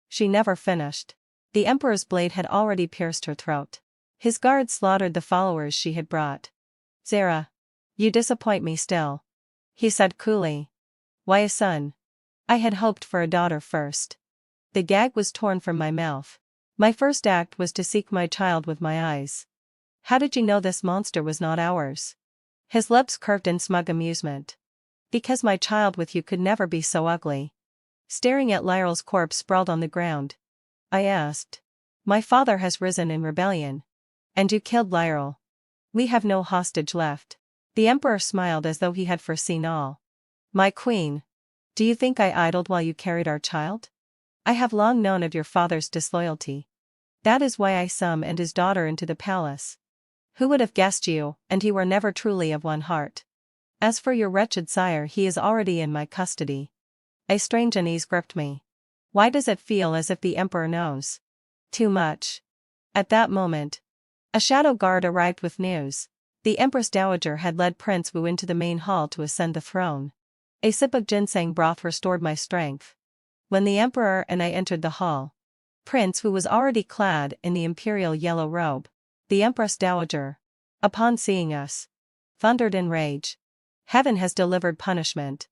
She never finished. The Emperor's blade had already pierced her throat. His guards slaughtered the followers she had brought. Zara. You disappoint me still. He said coolly. Why a son? I had hoped for a daughter first. The gag was torn from my mouth. My first act was to seek my child with my eyes. How did you know this monster was not ours? His lips curved in smug amusement. Because my child with you could never be so ugly. Staring at Lyra's corpse sprawled on the ground, I asked. My father has risen in rebellion. And you killed Lyra. We have no hostage left. The Emperor smiled as though he had foreseen all. My queen. Do you think I idled while you carried our child? I have long known of your father's disloyalty. That is why I summoned his daughter into the palace. Who would have guessed you, and he were never truly of one heart. As for your wretched sire, he is already in my custody. A strange unease gripped me. Why does it feel as if the Emperor knows too much? At that moment, a shadow guard arrived with news. The Empress Dowager had led Prince Wu into the main hall to ascend the throne. A sip of ginseng broth restored my strength. When the Emperor and I entered the hall, Prince Wu was already clad in the imperial yellow robe. The Empress Dowager, upon seeing us, thundered in rage. Heaven has delivered punishment.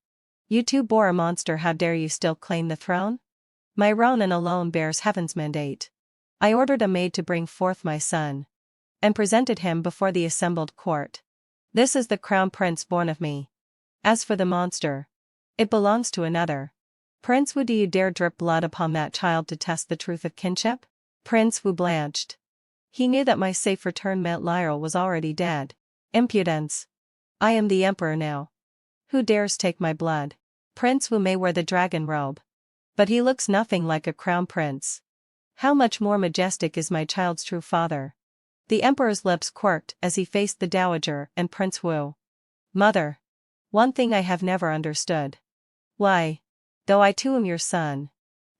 You two bore a monster, how dare you still claim the throne? My Ronin alone bears heaven's mandate. I ordered a maid to bring forth my son, and presented him before the assembled court. This is the crown prince born of me. As for the monster, it belongs to another. Prince Wu, do you dare drip blood upon that child to test the truth of kinship? Prince Wu blanched. He knew that my safe return meant Lyra was already dead. Impudence. I am the Emperor now. Who dares take my blood? Prince Wu may wear the dragon robe, but he looks nothing like a crown prince. How much more majestic is my child's true father? The Emperor's lips quirked as he faced the Dowager and Prince Wu. Mother. One thing I have never understood. Why, though I too am your son,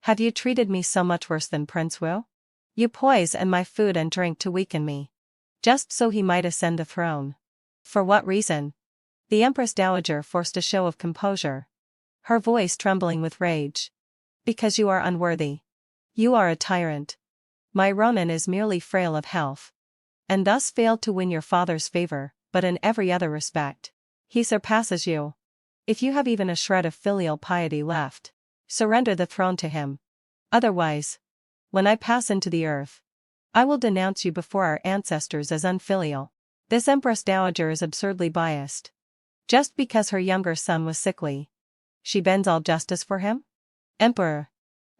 have you treated me so much worse than Prince Wu? You poison my food and drink to weaken me, just so he might ascend the throne. For what reason? The Empress Dowager forced a show of composure, her voice trembling with rage. Because you are unworthy. You are a tyrant. My Ronin is merely frail of health, and thus failed to win your father's favor, but in every other respect, he surpasses you. If you have even a shred of filial piety left, surrender the throne to him. Otherwise, when I pass into the earth, I will denounce you before our ancestors as unfilial. This Empress Dowager is absurdly biased. Just because her younger son was sickly, she bends all justice for him? Emperor.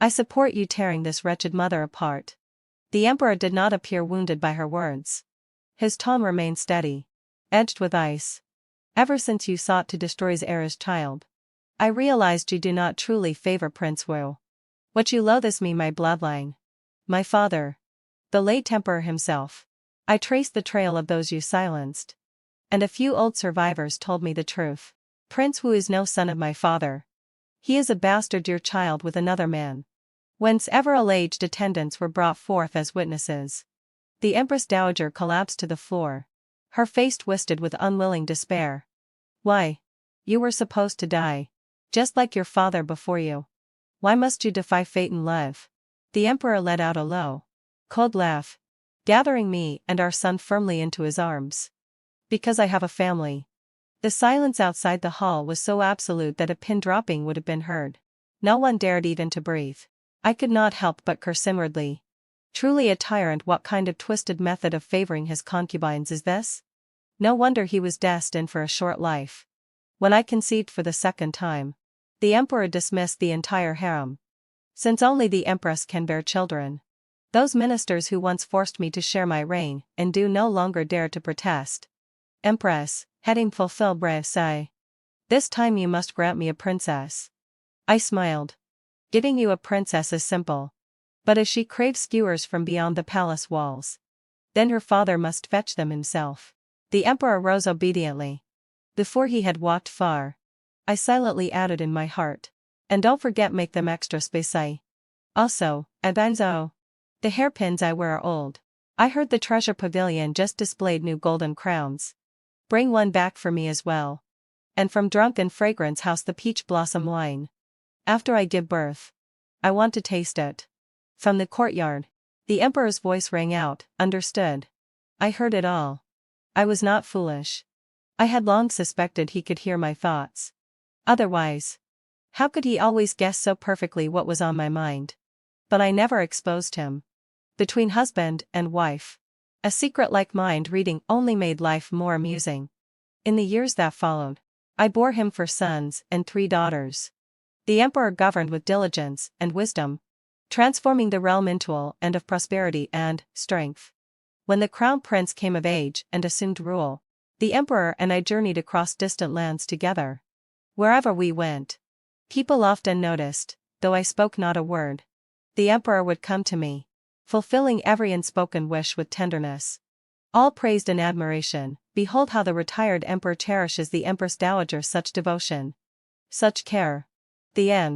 I support you tearing this wretched mother apart. The Emperor did not appear wounded by her words. His tone remained steady, edged with ice. Ever since you sought to destroy Zara's child, I realized you do not truly favor Prince Wu. What you loathe is me, my bloodline. My father. The late Emperor himself. I traced the trail of those you silenced. And a few old survivors told me the truth. Prince Wu is no son of my father. He is a bastard dear child with another man. Whence ever alleged attendants were brought forth as witnesses. The Empress Dowager collapsed to the floor, her face twisted with unwilling despair. Why? You were supposed to die, just like your father before you. Why must you defy fate and live? The Emperor let out a low, cold laugh, gathering me and our son firmly into his arms. Because I have a family. The silence outside the hall was so absolute that a pin dropping would have been heard. No one dared even to breathe. I could not help but curse inwardly. Truly a tyrant, what kind of twisted method of favoring his concubines is this? No wonder he was destined for a short life. When I conceived for the second time, the Emperor dismissed the entire harem. Since only the Empress can bear children. Those ministers who once forced me to share my reign and do no longer dare to protest. Empress, having fulfilled Reborn. This time you must grant me a princess. I smiled. Giving you a princess is simple. But as she craves skewers from beyond the palace walls, then her father must fetch them himself. The Emperor rose obediently. Before he had walked far, I silently added in my heart. And don't forget make them extra spicy. Also, Abenzo. The hairpins I wear are old. I heard the treasure pavilion just displayed new golden crowns. Bring one back for me as well. And from Drunken Fragrance House the peach blossom wine. After I give birth. I want to taste it. From the courtyard. The emperor's voice rang out, understood. I heard it all. I was not foolish. I had long suspected he could hear my thoughts. Otherwise. How could he always guess so perfectly what was on my mind? But I never exposed him. Between husband and wife. A secret like mind reading only made life more amusing. In the years that followed. I bore him 4 sons and 3 daughters. The emperor governed with diligence and wisdom, transforming the realm into a land of prosperity and strength. When the crown prince came of age and assumed rule, the emperor and I journeyed across distant lands together. Wherever we went, people often noticed, though I spoke not a word. The emperor would come to me, fulfilling every unspoken wish with tenderness. All praised in admiration. Behold how the retired emperor cherishes the empress dowager, such devotion, such care. The end.